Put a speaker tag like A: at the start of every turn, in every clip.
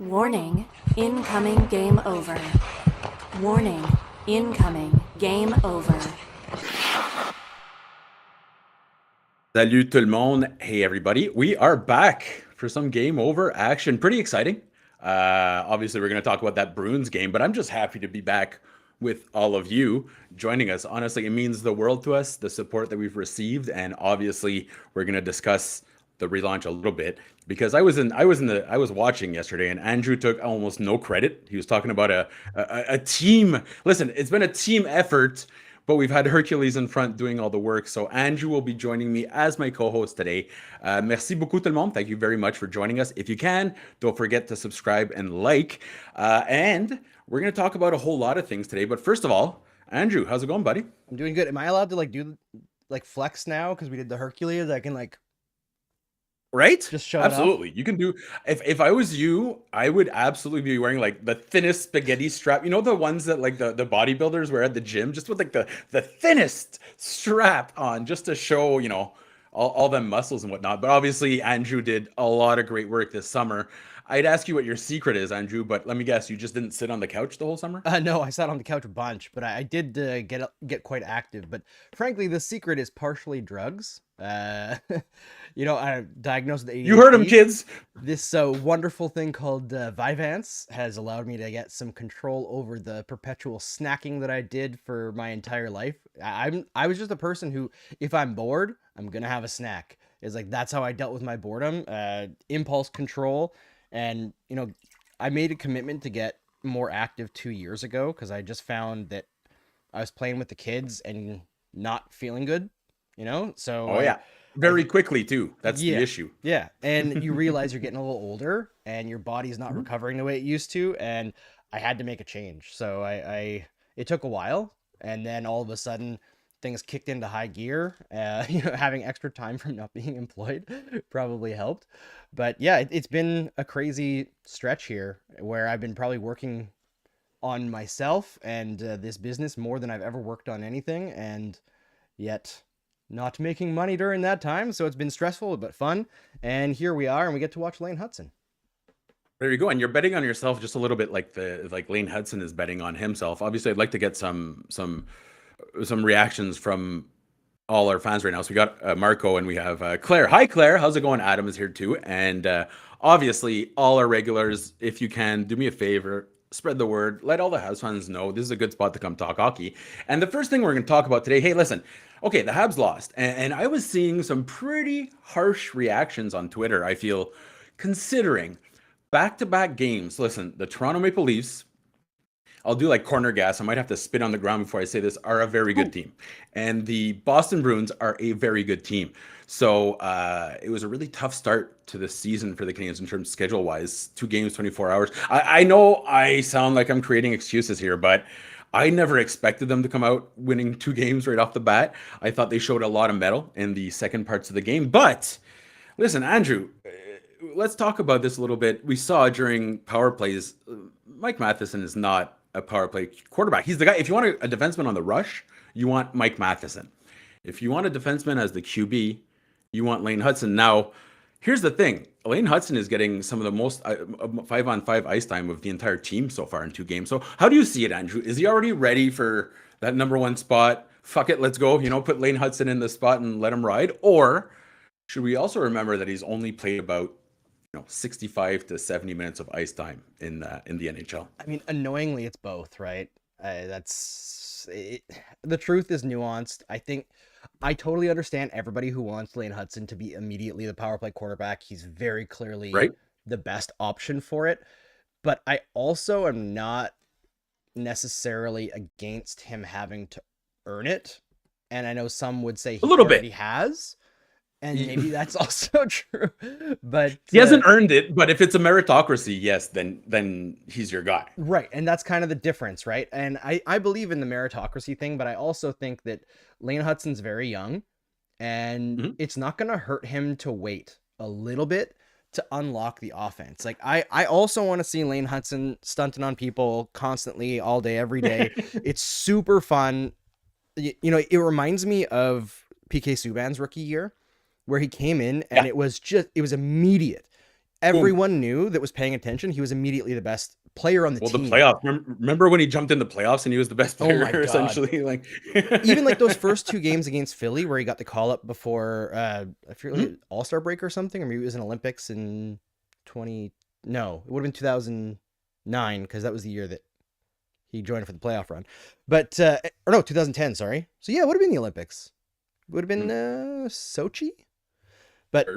A: Warning, incoming game over. Warning, incoming game over.
B: Salut tout le monde. Hey everybody. We are back for some game over action. Pretty exciting. Obviously, we're going to talk about that Bruins game, but I'm just happy to be back with all of you joining us. Honestly, it means the world to us, the support that we've received, and obviously, we're going to discuss the relaunch a little bit because I was watching yesterday, and Andrew took almost no credit. He was talking about a team. Listen, it's been a team effort, but we've had Hercules in front doing all the work. So Andrew will be joining me as my co-host today. Merci beaucoup tout le monde. Thank you very much for joining us. If you can, don't forget to subscribe and like. And we're going to talk about a whole lot of things today. But first of all, Andrew, how's it going, buddy?
C: I'm doing good. Am I allowed to do flex now because we did the Hercules? I can
B: Right?
C: just show it
B: Absolutely. You can do if I was you, I would absolutely be wearing like the thinnest spaghetti strap. You know the ones that like the bodybuilders wear at the gym, just with like the thinnest strap on just to show, all them muscles and whatnot. But obviously Andrew did a lot of great work this summer. I'd ask you what your secret is, Andrew, but let me guess, you just didn't sit on the couch the whole summer?
C: No, I sat on the couch a bunch, but I did get quite active. But frankly, the secret is partially drugs. I diagnosed with ADHD.
B: You heard him, kids.
C: This wonderful thing called Vyvanse has allowed me to get some control over the perpetual snacking that I did for my entire life. I was just a person who, if I'm bored, I'm gonna have a snack. It's like that's how I dealt with my boredom. Impulse control, and I made a commitment to get more active 2 years ago because I just found that I was playing with the kids and not feeling good. So
B: Oh yeah. Very quickly too. That's the issue.
C: Yeah, and you realize you're getting a little older and your body's not
B: Mhm.
C: recovering the way it used to, and I had to make a change. So it took a while, and then all of a sudden things kicked into high gear. Having extra time from not being employed probably helped. But yeah, it's been a crazy stretch here where I've been probably working on myself and this business more than I've ever worked on anything, and yet not making money during that time. So it's been stressful but fun. And here we are, and we get to watch Lane Hutson.
B: There you go. And you're betting on yourself just a little bit like Lane Hutson is betting on himself. Obviously, I'd like to get some reactions from all our fans right now. So we got Marco and we have Claire. Hi, Claire. How's it going? Adam is here too. And obviously, all our regulars, if you can, do me a favor, spread the word. Let all the Habs fans know this is a good spot to come talk hockey. And the first thing we're going to talk about today, hey, listen. Okay, the Habs lost. And I was seeing some pretty harsh reactions on Twitter, I feel, considering back-to-back games. Listen, the Toronto Maple Leafs, I'll do like corner gas. I might have to spit on the ground before I say this, are a very good team. And the Boston Bruins are a very good team. So it was a really tough start to the season for the Canadiens in terms of schedule-wise. 2 games, 24 hours. I know I sound like I'm creating excuses here, but I never expected them to come out winning 2 games right off the bat. I thought they showed a lot of mettle in the second parts of the game. But listen, Andrew, let's talk about this a little bit. We saw during power plays, Mike Matheson is not a power play quarterback. He's the guy. If you want a defenseman on the rush, you want Mike Matheson. If you want a defenseman as the QB, you want Lane Hutson. Now, here's the thing. Lane Hutson is getting some of the most 5-on-5 ice time of the entire team so far in 2 games. So how do you see it, Andrew? Is he already ready for that number 1 spot? Fuck it, let's go. Put Lane Hutson in the spot and let him ride. Or should we also remember that he's only played about 65 to 70 minutes of ice time in the NHL?
C: I mean, annoyingly, it's both, right? That's it. The truth is nuanced. I think I totally understand everybody who wants Lane Hutson to be immediately the power play quarterback. He's very clearly
B: Right.
C: the best option for it. But I also am not necessarily against him having to earn it. And I know some would say he
B: A little bit.
C: already has. And maybe that's also true. But
B: He hasn't earned it, but if it's a meritocracy, yes, then he's your guy.
C: right. And that's kind of the difference, right? And I believe in the meritocracy thing, but I also think that Lane Hutson's very young, and
B: Mhm.
C: it's not going to hurt him to wait a little bit to unlock the offense. Like I also want to see Lane Hutson stunting on people constantly, all day, every day. It's super fun. It reminds me of PK Subban's rookie year, where he came in and
B: Yeah.
C: it was immediate. everyone knew that was paying attention. He was immediately the best player on the team.
B: The playoffs. Remember when he jumped in the playoffs and he was the best player,
C: my God.
B: essentially? Like
C: even like those first 2 games against Philly where he got the call up before I forget All-Star break or something, or maybe it was in Olympics in it would have been 2009 because that was the year that he joined for the playoff run. But 2010, sorry. So yeah, it would have been the Olympics. It would have been Sochi. But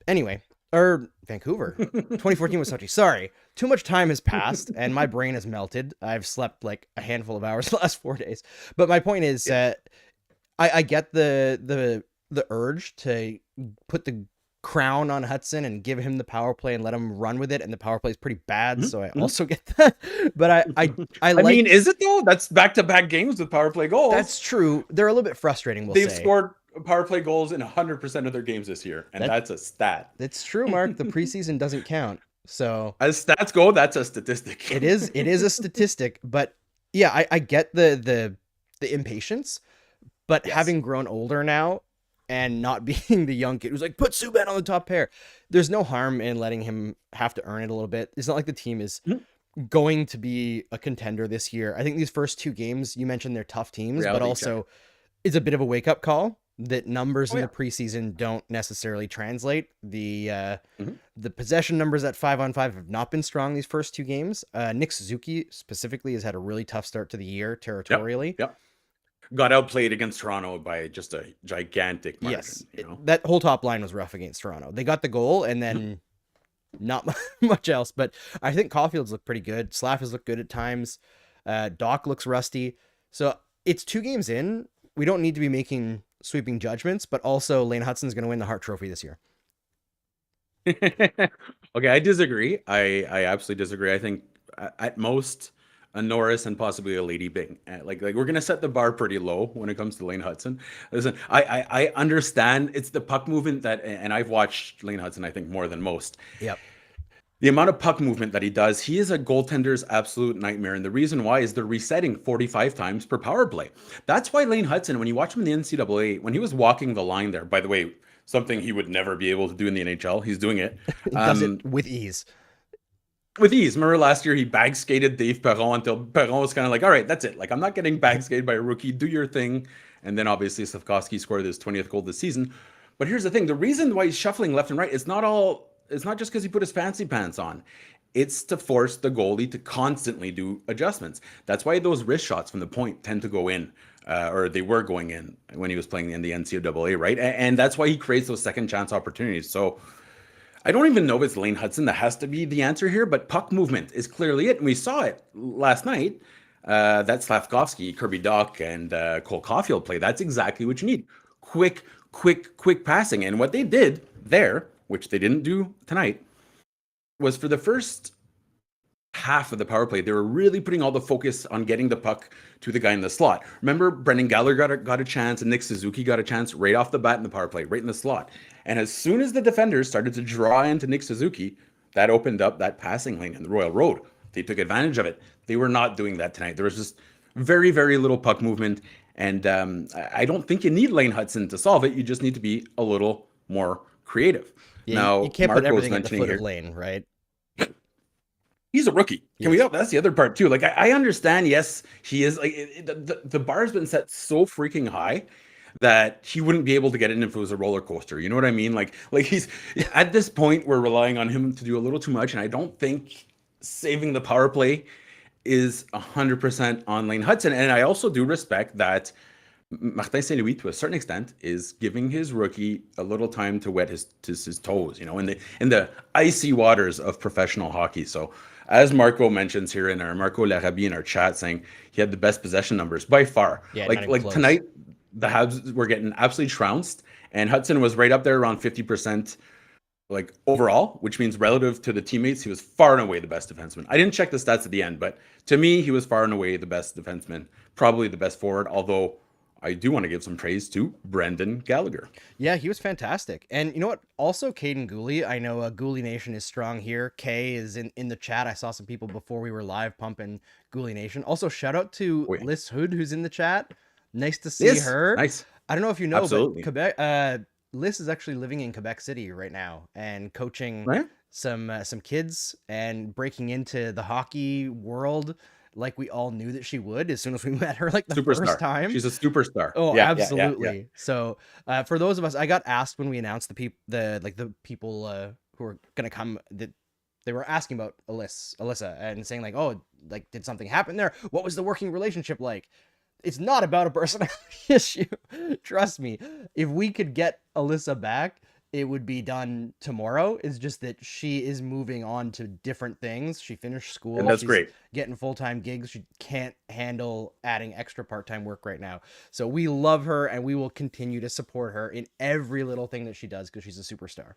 C: anyway, or Vancouver. 2014 was Sochi. Sorry. Too much time has passed and my brain has melted. I've slept like a handful of hours the last 4 days. But my point is, I get the urge to put the crown on Hutson and give him the power play and let him run with it. And the power play is pretty bad. So I also get that. But I
B: mean, is it though? That's back-to-back games with power play goals.
C: That's true. They're a little bit frustrating.
B: They've scored power play goals in 100% of their games this year. And that's a stat.
C: That's true, Mark. The preseason doesn't count. So
B: as stats go, that's a statistic.
C: It is a statistic, but yeah, I get the impatience, but having grown older now and not being the young kid who's like, put Subban on the top pair, there's no harm in letting him have to earn it a little bit. It's not like the team is going to be a contender this year. I think these first 2 games, you mentioned they're tough teams, but also it's a bit of a wake-up call that numbers in the preseason don't necessarily translate. The possession numbers at 5-on-5 have not been strong these first 2 games. Nick Suzuki specifically has had a really tough start to the year territorially.
B: Yep. Got outplayed against Toronto by just a gigantic margin.
C: Yes, that whole top line was rough against Toronto. They got the goal and then not much else. But I think Caufield's looked pretty good. Slav has looked good at times. Doc looks rusty. So it's 2 games in. We don't need to be making sweeping judgments, but also Lane Hutson's going to win the Hart Trophy this year.
B: Okay, I disagree. I absolutely disagree. I think at most a Norris and possibly a Lady Byng. Like we're gonna set the bar pretty low when it comes to Lane Hutson. Listen, I understand it's the puck movement that, and I've watched Lane Hutson I think more than most.
C: Yep.
B: The amount of puck movement that he does, he is a goaltender's absolute nightmare. And the reason why is they're resetting 45 times per power play. That's why Lane Hutson, when you watch him in the NCAA, when he was walking the line there, by the way, something he would never be able to do in the NHL, he's doing it.
C: He does it with ease.
B: With ease. Remember last year he bag skated Dave Perron until Perron was kind of like, all right, that's it. Like, I'm not getting bag skated by a rookie. Do your thing. And then obviously Slafkovsky scored his 20th goal this season. But here's the thing. The reason why he's shuffling left and right, it's not just because he put his fancy pants on. It's to force the goalie to constantly do adjustments. That's why those wrist shots from the point tend to go in, or they were going in when he was playing in the NCAA, right? And that's why he creates those second chance opportunities. So I don't even know if it's Lane Hutson that has to be the answer here, but puck movement is clearly it. And we saw it last night. That Slafkovsky, Kirby Dach, and Cole Caufield play. That's exactly what you need. Quick passing. And what they did there, which they didn't do tonight, was for the first half of the power play, they were really putting all the focus on getting the puck to the guy in the slot. Remember, Brendan Gallagher got a chance and Nick Suzuki got a chance right off the bat in the power play, right in the slot. And as soon as the defenders started to draw into Nick Suzuki, that opened up that passing lane in the Royal Road. They took advantage of it. They were not doing that tonight. There was just very, very little puck movement. And I don't think you need Lane Hutson to solve it. You just need to be a little more creative.
C: Yeah,
B: now,
C: you can't
B: Marc
C: put everything
B: was
C: at the
B: mentioning
C: foot
B: here,
C: of Lane, right?
B: he's a rookie. Can
C: Yes.
B: that's the other part too. Like I understand, yes, he is like the bar's been set so freaking high that he wouldn't be able to get in if it was a roller coaster. You know what I mean? Like he's at this point we're relying on him to do a little too much, and I don't think saving the power play is 100% on Lane Hutson. And I also do respect that Martin St. Louis, to a certain extent, is giving his rookie a little time to wet his toes, you know, in the icy waters of professional hockey. So, as Marco mentions here in our Marco Larabi in our chat, saying he had the best possession numbers by far.
C: Yeah,
B: like
C: close.
B: Tonight, the Habs were getting absolutely trounced, and Hutson was right up there around 50%. Like overall, which means relative to the teammates, he was far and away the best defenseman. I didn't check the stats at the end, but to me, he was far and away the best defenseman, probably the best forward, although I do want to give some praise to Brendan Gallagher.
C: Yeah, he was fantastic. And you know what? Also, Kaden Guhle. I know Guhle Nation is strong here. Kay is in the chat. I saw some people before we were live pumping Guhle Nation. Also, shout out to Liz Hood, who's in the chat. Nice to see her.
B: Nice.
C: I don't know if you know,
B: Absolutely.
C: but Quebec, Liz is actually living in Quebec City right now and coaching some kids and breaking into the hockey world like we all knew that she would as soon as we met her like the first
B: Superstar.
C: time.
B: She's a superstar.
C: Oh,
B: Yeah,
C: absolutely. So, for those of us, I got asked when we announced the people who were gonna come, that they were asking about Alyssa, and saying like, oh, like, did something happen there? What was the working relationship like? It's not about a personality issue. Trust me. If we could get Alyssa back, it would be done tomorrow. It's just that she is moving on to different things. She finished school.
B: And that's
C: She's
B: great.
C: getting full-time gigs. She can't handle adding extra part-time work right now. So we love her, and we will continue to support her in every little thing that she does because she's a superstar.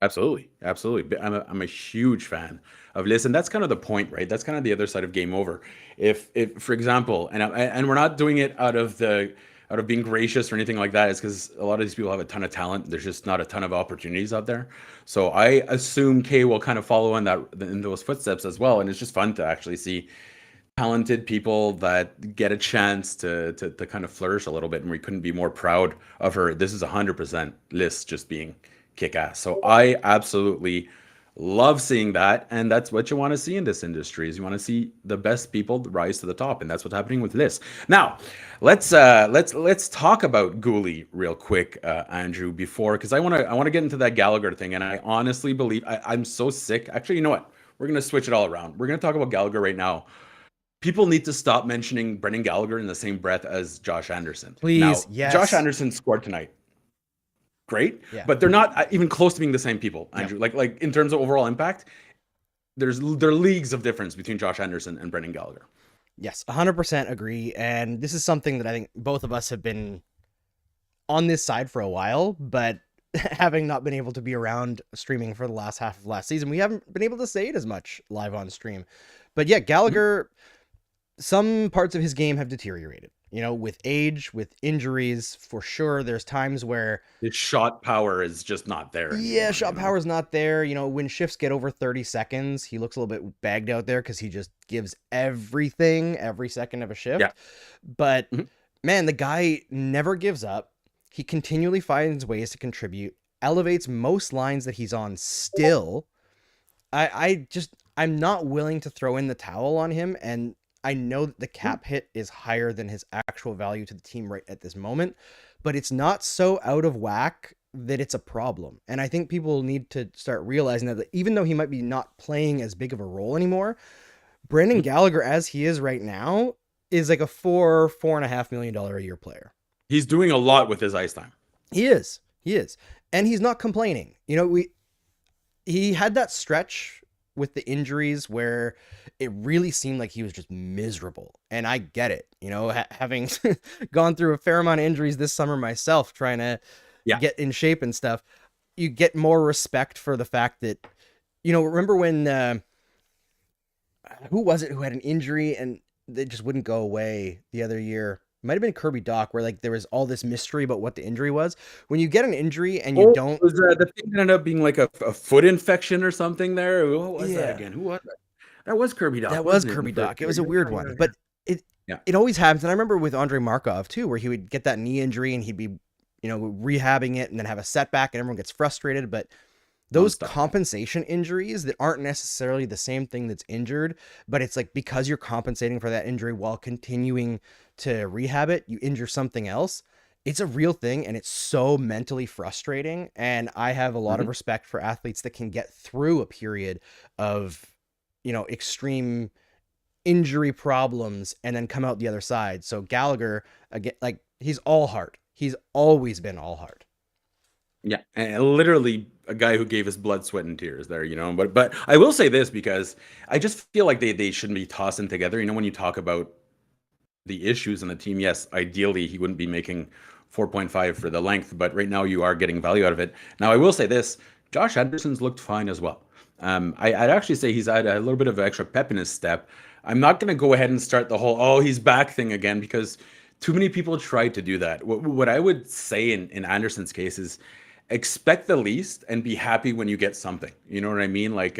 B: Absolutely, absolutely. I'm a huge fan of Liz, and that's kind of the point, right? That's kind of the other side of Game Over. If for example, and we're not doing it out of being gracious or anything like that. It's because a lot of these people have a ton of talent. There's just not a ton of opportunities out there. So I assume Kay will kind of follow in those footsteps as well. And it's just fun to actually see talented people that get a chance to kind of flourish a little bit. And we couldn't be more proud of her. This is 100% Liz just being kick-ass. So I absolutely love seeing that, and that's what you want to see in this industry. Is you want to see the best people rise to the top, and that's what's happening with Liz. Now, let's talk about Guhle real quick, Andrew, because I want to get into that Gallagher thing, and I honestly believe I'm so sick. Actually, you know what? We're gonna switch it all around. We're gonna talk about Gallagher right now. People need to stop mentioning Brendan Gallagher in the same breath as Josh Anderson.
C: Please,
B: now,
C: yes.
B: Josh Anderson scored tonight. Great,
C: Yeah.
B: but they're not even close to being the same people, Andrew.
C: Yeah.
B: Like in terms of overall impact, there are leagues of difference between Josh Anderson and Brendan Gallagher.
C: Yes, 100% agree. And this is something that I think both of us have been on this side for a while, but having not been able to be around streaming for the last half of last season, we haven't been able to say it as much live on stream. But yeah, Gallagher, some parts of his game have deteriorated. You know, with age, with injuries, for sure. There's times where
B: his shot power is just not there anymore,
C: yeah, shot power is not there. You know, when shifts get over 30 seconds, he looks a little bit bagged out there because he just gives everything every second of a shift.
B: Yeah.
C: But man, the guy never gives up. He continually finds ways to contribute, elevates most lines that he's on still. I'm not willing to throw in the towel on him, and I know that the cap hit is higher than his actual value to the team right at this moment, but it's not so out of whack that it's a problem. And I think people need to start realizing that even though he might be not playing as big of a role anymore, Brendan Gallagher, as he is right now, is like a $4.5 million a year player.
B: He's doing a lot with his ice time.
C: He is. And he's not complaining. You know, he had that stretch with the injuries where it really seemed like he was just miserable. And I get it, you know, having gone through a fair amount of injuries this summer myself, trying to get in shape and stuff, you get more respect for the fact that, you know, remember when, who was it who had an injury and they just wouldn't go away the other year? It might've been Kirby Doc, where like there was all this mystery about what the injury was. When you get an injury and you don't,
B: was the thing ended up being like a foot infection or something there? What was that again? Who was that? That was Kirby Doc.
C: That was Kirby Doc. It was a weird one, but it always happens. And I remember with Andrei Markov too, where he would get that knee injury and he'd be, you know, rehabbing it and then have a setback and everyone gets frustrated. But those compensation injuries that aren't necessarily the same thing that's injured, but it's like because you're compensating for that injury while continuing to rehab it, you injure something else. It's a real thing, and it's so mentally frustrating. And I have a lot of respect for athletes that can get through a period of, you know, extreme injury problems and then come out the other side. So Gallagher, again, like, he's all heart. He's always been all heart.
B: Yeah, and literally a guy who gave us blood, sweat, and tears there, you know. But I will say this, because I just feel like they shouldn't be tossed in together. You know, when you talk about the issues in the team, yes, ideally he wouldn't be making 4.5 for the length, but right now you are getting value out of it. Now, I will say this, Josh Anderson's looked fine as well. I'd actually say he's had a little bit of extra pep in his step. I'm not going to go ahead and start the whole, oh, he's back thing again, because too many people tried to do that. What I would say in Anderson's case is expect the least and be happy when you get something. You know what I mean? Like,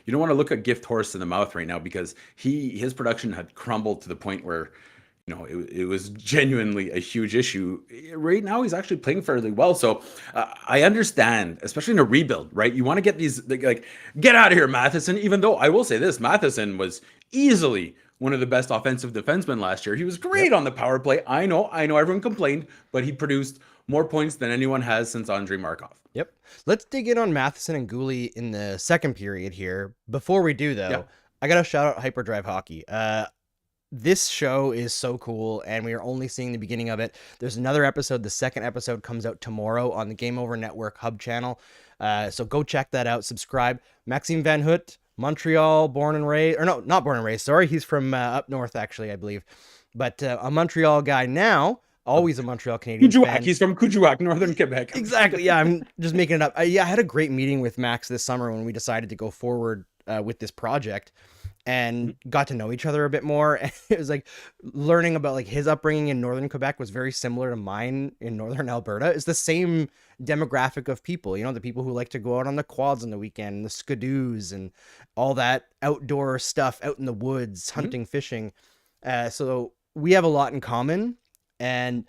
B: you don't want to look a gift horse in the mouth right now, because his production had crumbled to the point where, it was genuinely a huge issue. Right now, he's actually playing fairly well. So I understand, especially in a rebuild, right? You want to get these, like, get out of here, Matheson. Even though I will say this, Matheson was easily one of the best offensive defensemen last year. He was great on the power play. I know everyone complained, but he produced more points than anyone has since Andrei Markov.
C: Yep. Let's dig in on Matheson and Guhle in the second period here. Before we do, though, I got to shout out Hyperdrive Hockey. This show is so cool, and we are only seeing the beginning of it. There's another episode. The second episode comes out tomorrow on the Game Over Network Hub channel. So go check that out. Subscribe. Maxime Van Hout, Montreal, born and raised. Or no, not born and raised. Sorry, he's from up north, actually, I believe. But a Montreal guy now. Always a Montreal Canadiens fan.
B: He's from Kuujjuaq, northern Quebec.
C: Exactly. Yeah, I'm just making it up. I had a great meeting with Max this summer when we decided to go forward with this project, and got to know each other a bit more. And it was like learning about like his upbringing in northern Quebec was very similar to mine in northern Alberta. It's the same demographic of people, the people who like to go out on the quads on the weekend, the skidoos and all that outdoor stuff out in the woods, hunting, fishing. So we have a lot in common. And,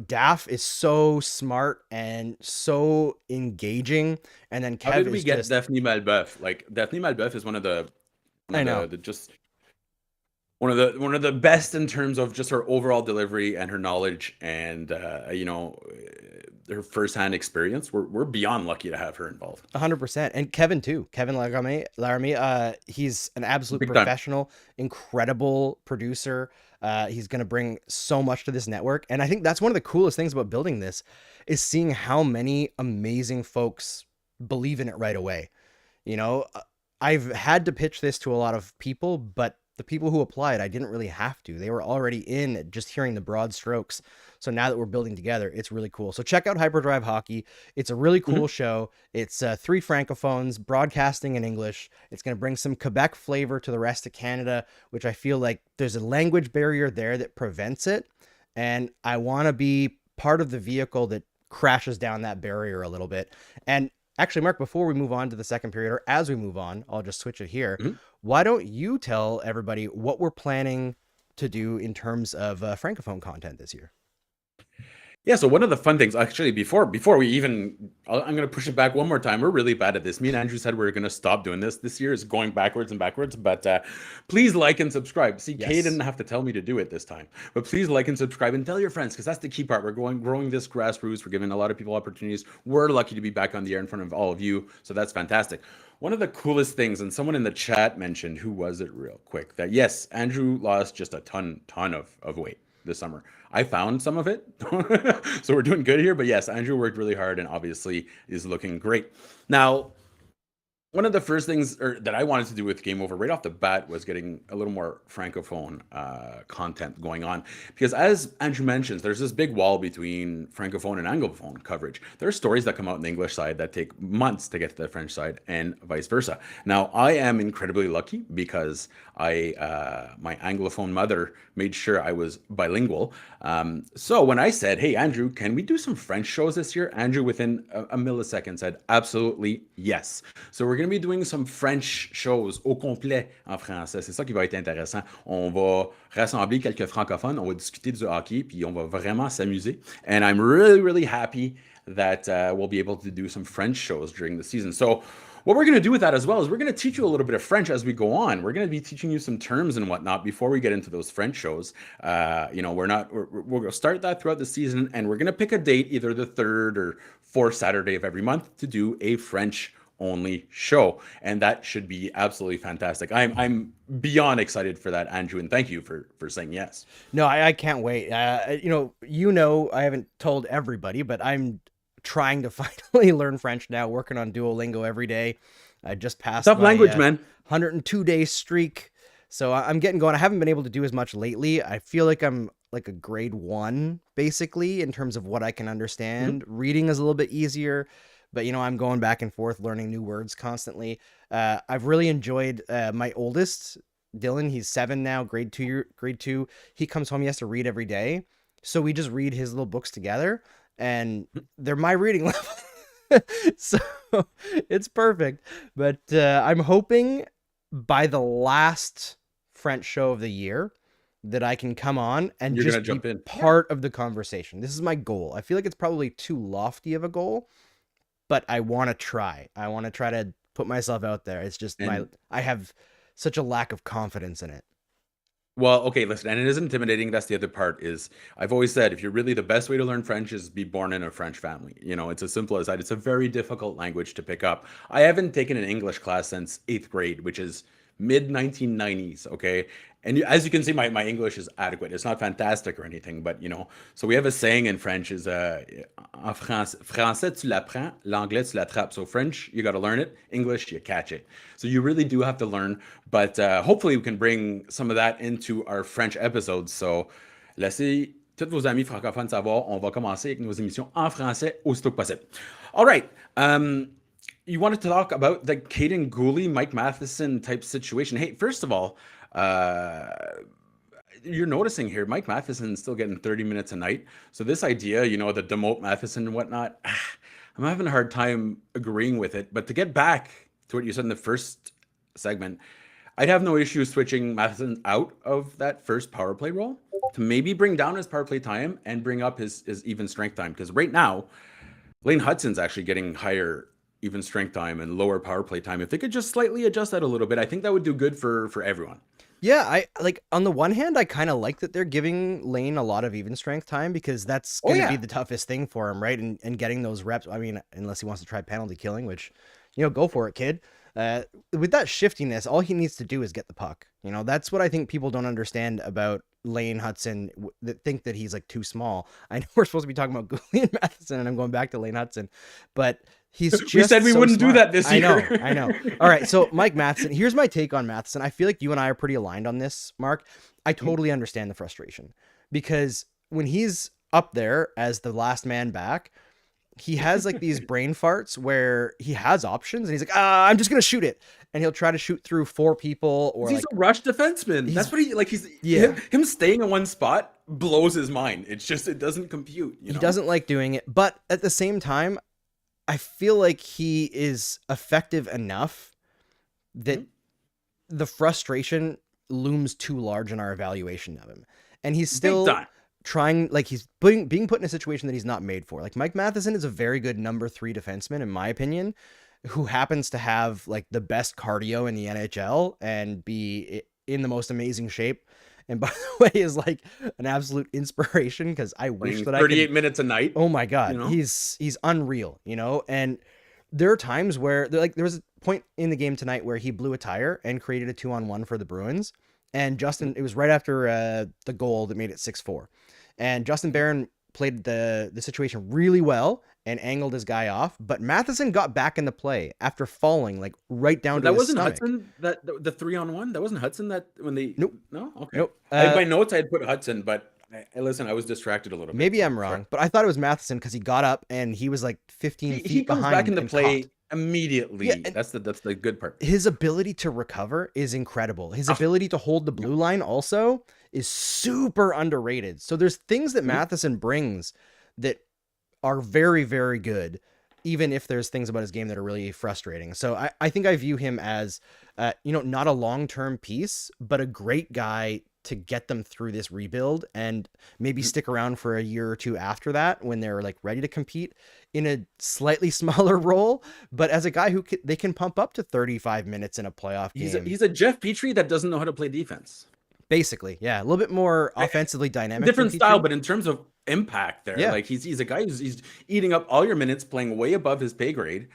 C: Daff is so smart and so engaging. And then Kev
B: How did we get Daphne Malbeuf? Like, Daphne Malbeuf is one of the one of the best in terms of just her overall delivery and her knowledge and her firsthand experience. We're beyond lucky to have her involved.
C: 100%. And Kevin too. Kevin Laramie, he's an absolute
B: Big
C: professional, incredible producer. He's going to bring so much to this network. And I think that's one of the coolest things about building this is seeing how many amazing folks believe in it right away. I've had to pitch this to a lot of people, but the people who applied, I didn't really have to. They were already in just hearing the broad strokes. So now that we're building together, it's really cool. So check out Hyperdrive Hockey. It's a really cool show. It's 3 francophones broadcasting in English. It's going to bring some Quebec flavor to the rest of Canada, which I feel like there's a language barrier there that prevents it. And I want to be part of the vehicle that crashes down that barrier a little bit. And actually, Marc, before we move on to the second period, or as we move on, I'll just switch it here. Why don't you tell everybody what we're planning to do in terms of Francophone content this year?
B: Yeah, so one of the fun things, actually, before we even, I'm going to push it back one more time. We're really bad at this. Me and Andrew said we're going to stop doing this. This year is going backwards and backwards, but please like and subscribe. See, yes. Kay didn't have to tell me to do it this time, but please like and subscribe and tell your friends, because that's the key part. We're growing this grassroots. We're giving a lot of people opportunities. We're lucky to be back on the air in front of all of you, so that's fantastic. One of the coolest things, and someone in the chat mentioned, who was it real quick, that yes, Andrew lost just a ton of weight this summer. I found some of it, so we're doing good here. But yes, Andrew worked really hard and obviously is looking great. Now, one of the first things that I wanted to do with Game Over right off the bat was getting a little more Francophone content going on. Because as Andrew mentions, there's this big wall between Francophone and Anglophone coverage. There are stories that come out on the English side that take months to get to the French side and vice versa. Now, I am incredibly lucky because my Anglophone mother made sure I was bilingual. So when I said, hey, Andrew, can we do some French shows this year? Andrew, within a millisecond, said, absolutely yes. So we're going to be doing some French shows au complet en français. C'est ça qui va être intéressant. On va rassembler quelques francophones, on va discuter du hockey, puis on va vraiment s'amuser. And I'm really, really happy that we'll be able to do some French shows during the season. So what we're going to do with that as well is we're going to teach you a little bit of French as we go on. We're going to be teaching you some terms and whatnot before we get into those French shows. We'll start that throughout the season, and we're going to pick a date, either the 3rd or 4th Saturday of every month, to do a French only show, and that should be absolutely fantastic. I'm beyond excited for that, Andrew, and thank you for saying yes.
C: No, I can't wait. I haven't told everybody, but I'm trying to finally learn French now, working on Duolingo every day. I just passed
B: tough language, man.
C: 102-day streak, so I'm getting going. I haven't been able to do as much lately. I feel like I'm like a grade 1 basically in terms of what I can understand. Reading is a little bit easier, but I'm going back and forth learning new words constantly. I've really enjoyed my oldest, Dylan. He's 7 now, grade 2. He comes home, he has to read every day, so we just read his little books together, and they're my reading level. So it's perfect. But I'm hoping by the last French show of the year, that I can come on and
B: You're
C: just
B: gonna jump
C: be
B: in.
C: part of the conversation. This is my goal. I feel like it's probably too lofty of a goal, but I want to try. I want to try to put myself out there. It's just I have such a lack of confidence in it.
B: Well, okay, listen, and it is intimidating. That's the other part is I've always said if you're really the best way to learn French is be born in a French family. It's as simple as that. It's a very difficult language to pick up. I haven't taken an English class since 8th grade, which is mid 1990s, okay? And as you can see, my English is adequate. It's not fantastic or anything, but so we have a saying in French is en français tu l'apprends, l'anglais tu l'attrapes. So French, you got to learn it. English, you catch it. So you really do have to learn, but hopefully we can bring some of that into our French episodes. So laissez tous vos amis francophones savoir, on va commencer avec nos émissions en français aussitôt que possible. All right. You wanted to talk about the Kaden Guhle, Mike Matheson type situation. Hey, first of all, you're noticing here, Mike Matheson's still getting 30 minutes a night. So this idea, the Dumont Matheson and whatnot, I'm having a hard time agreeing with it. But to get back to what you said in the first segment, I'd have no issue switching Matheson out of that first power play role to maybe bring down his power play time and bring up his even strength time. Because right now, Lane Hutson's actually getting higher even strength time and lower power play time. If they could just slightly adjust that a little bit, I think that would do good for everyone.
C: Yeah, I like on the one hand, I kind of like that they're giving Lane a lot of even strength time because that's going to be the toughest thing for him, right? And getting those reps. I mean, unless he wants to try penalty killing, which, go for it, kid. With that shiftiness, all he needs to do is get the puck. That's what I think people don't understand about Lane Hutson, that think that he's like too small. I know we're supposed to be talking about Guhle and Matheson, and I'm going back to Lane Hutson, but he's just
B: we said we
C: so
B: wouldn't
C: smart.
B: do that this year.
C: I know. All right, so Mike Matheson, here's my take on Matheson. I feel like you and I are pretty aligned on this, Mark. I totally understand the frustration because when he's up there as the last man back, he has like these brain farts where he has options and he's like, I'm just going to shoot it. And he'll try to shoot through 4 people or
B: he's a rush defenseman. That's what him staying in one spot blows his mind. It's just, it doesn't compute.
C: He doesn't like doing it. But at the same time, I feel like he is effective enough that the frustration looms too large in our evaluation of him. And he's still trying, like he's being put in a situation that he's not made for. Like Mike Matheson is a very good number 3 defenseman, in my opinion, who happens to have like the best cardio in the NHL and be in the most amazing shape. And by the way, is like an absolute inspiration because I wish that
B: 38 minutes a night.
C: Oh my God. He's unreal, and there are times where there was a point in the game tonight where he blew a tire and created a 2-on-1 for the Bruins. And it was right after the goal that made it 6-4. And Justin Barron played the situation really well and angled his guy off, but Matheson got back in the play after falling like right down to his stomach.
B: Hutson that the 3-on-1. That wasn't Hutson that when they no okay.
C: Nope.
B: In my notes I had put Hutson, but listen, I was distracted a little bit.
C: Maybe I'm wrong, but I thought it was Matheson because he got up and he was like 15 feet
B: he comes
C: behind.
B: Back in the play
C: caught.
B: Immediately. Yeah, that's the good part.
C: His ability to recover is incredible. His ability to hold the blue line also is super underrated. So there's things that Matheson brings that are very, very good, even if there's things about his game that are really frustrating. So I think I view him as, not a long-term piece, but a great guy to get them through this rebuild and maybe stick around for a year or 2 after that when they're like ready to compete in a slightly smaller role, but as a guy who they can pump up to 35 minutes in a playoff game.
B: He's a Jeff Petrie that doesn't know how to play defense.
C: Basically, yeah, a little bit more offensively dynamic.
B: Different style, but in terms of impact there, like he's a guy he's eating up all your minutes, playing way above his pay grade.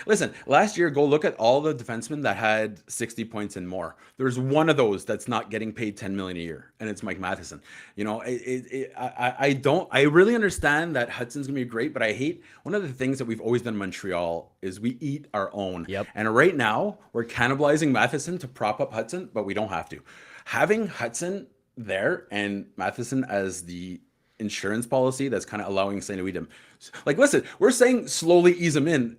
B: Listen, last year, go look at all the defensemen that had 60 points and more. There's one of those that's not getting paid $10 million a year, and it's Mike Matheson. I really understand that Hudson's gonna be great, but I hate one of the things that we've always done in Montreal is we eat our own.
C: Yep.
B: And right now we're cannibalizing Matheson to prop up Hutson, but we don't have to. Having Hutson there and Matheson as the insurance policy that's kind of allowing St. Louis to, like, listen, we're saying slowly ease him in.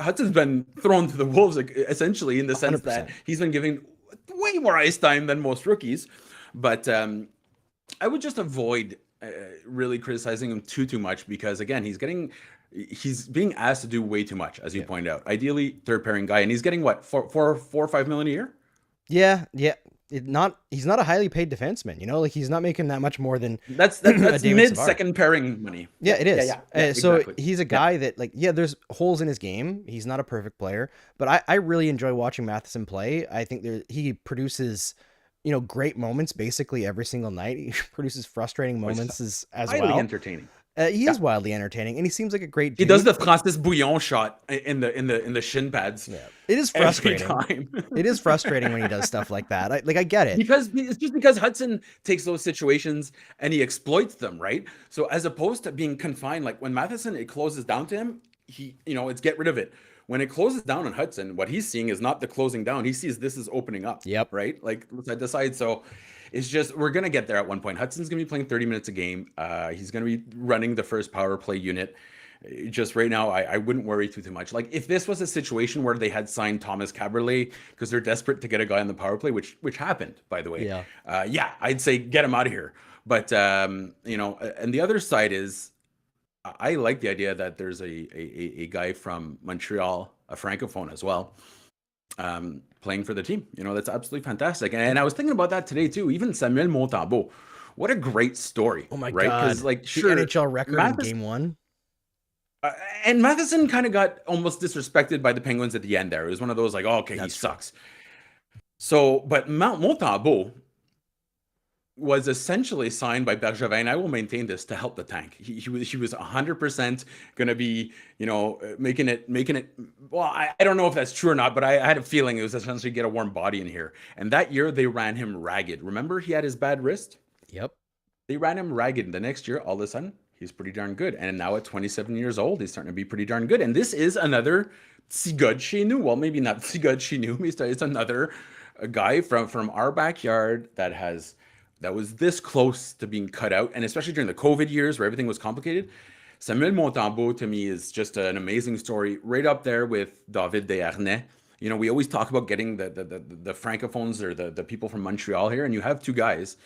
B: Hudson's been thrown to the wolves, like, essentially, in the sense 100%. That he's been given way more ice time than most rookies. But I would just avoid really criticizing him too much because, again, he's being asked to do way too much, as you point out. Ideally, third pairing guy, and he's getting what, $4 or $5 million a year?
C: Yeah. he's not a highly paid defenseman, you know, like he's not making that much more than
B: That's
C: David
B: mid
C: Savard.
B: second pairing money.
C: Yeah, it is. So
B: exactly.
C: he's a guy that, like, yeah, there's holes in his game. He's not a perfect player, but I really enjoy watching Matheson play. I think he produces, you know, great moments basically every single night. He produces frustrating moments as
B: highly
C: well.
B: entertaining.
C: He is wildly entertaining, and he seems like a great dude.
B: He does the Francis Bouillon shot in the shin pads.
C: Yeah, it is frustrating.
B: Every time.
C: It is frustrating when he does stuff like that. I get it.
B: Because it's just because Hutson takes those situations and he exploits them, right? So as opposed to being confined, like when Matheson, it closes down to him, it's get rid of it. When it closes down on Hutson, what he's seeing is not the closing down. He sees this is opening up.
C: Yep.
B: Right? Like side to side. So it's just, we're going to get there at one point. Hudson's going to be playing 30 minutes a game. He's going to be running the first power play unit. Just right now, I wouldn't worry too much. Like if this was a situation where they had signed Thomas Caberlet because they're desperate to get a guy on the power play, which happened, by the way.
C: Yeah.
B: I'd say get him out of here. But, and the other side is, I like the idea that there's a guy from Montreal, a francophone as well, playing for the team. That's absolutely fantastic. And I was thinking about that today too. Even Samuel Montembeault, what a great story.
C: Oh my
B: God.
C: Because
B: like,
C: the NHL record in game one.
B: And Matheson kind of got almost disrespected by the Penguins at the end there. It was one of those like, oh, okay, he sucks. So, but Montembeault was essentially signed by Berkshire, and I will maintain this, to help the tank. He was 100% going to be, making it. Well, I don't know if that's true or not, but I had a feeling it was essentially get a warm body in here. And that year they ran him ragged. Remember, he had his bad wrist.
C: Yep.
B: They ran him ragged. And the next year, all of a sudden, he's pretty darn good. And now at 27 years old, he's starting to be pretty darn good. And this is another Tsigod chez nous. Well, maybe not Tsigod chez nous. It's another guy from our backyard that was this close to being cut out. And especially during the COVID years where everything was complicated. Samuel Montembeault, to me, is just an amazing story, right up there with David Desharnais. We always talk about getting the francophones or the people from Montreal here. And you have two guys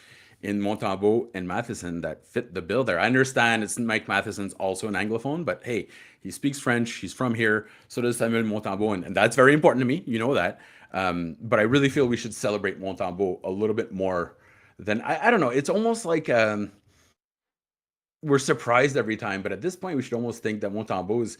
B: in Montembeault and Matheson that fit the bill there. I understand it's Mike Matheson's also an Anglophone, but hey, he speaks French. He's from here. So does Samuel Montembeault. And that's very important to me. You know that. But I really feel we should celebrate Montembeault a little bit more than, I don't know. It's almost like we're surprised every time. But at this point, we should almost think that Montembeault is,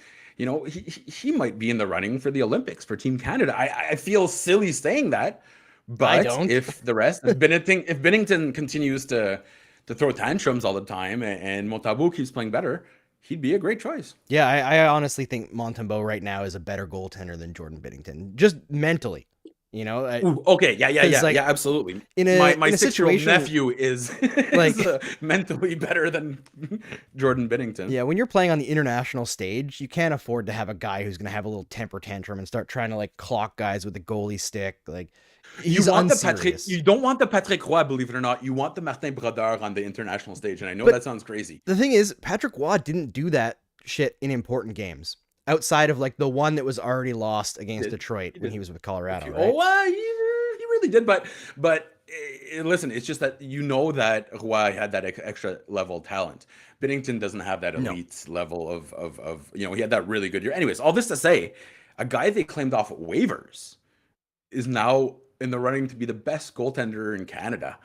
B: he might be in the running for the Olympics for Team Canada. I feel silly saying that. But if Binnington continues to throw tantrums all the time and Montembeault keeps playing better, he'd be a great choice.
C: Yeah, I honestly think Montembeault right now is a better goaltender than Jordan Binnington, just mentally.
B: Okay, yeah, absolutely. My 6-year-old nephew is mentally better than Jordan Binnington.
C: Yeah, when you're playing on the international stage, you can't afford to have a guy who's going to have a little temper tantrum and start trying to clock guys with the goalie stick. He's unserious.
B: You don't want the Patrick Roy, believe it or not. You want the Martin Brodeur on the international stage, and I know that sounds crazy.
C: The thing is, Patrick Roy didn't do that shit in important games. Outside of the one that was already lost against Detroit when he was with Colorado. Right?
B: He really did. But listen, it's just that that Roy had that extra level talent. Binnington doesn't have that elite level of he had that really good year. Anyways, all this to say, a guy they claimed off waivers is now in the running to be the best goaltender in Canada.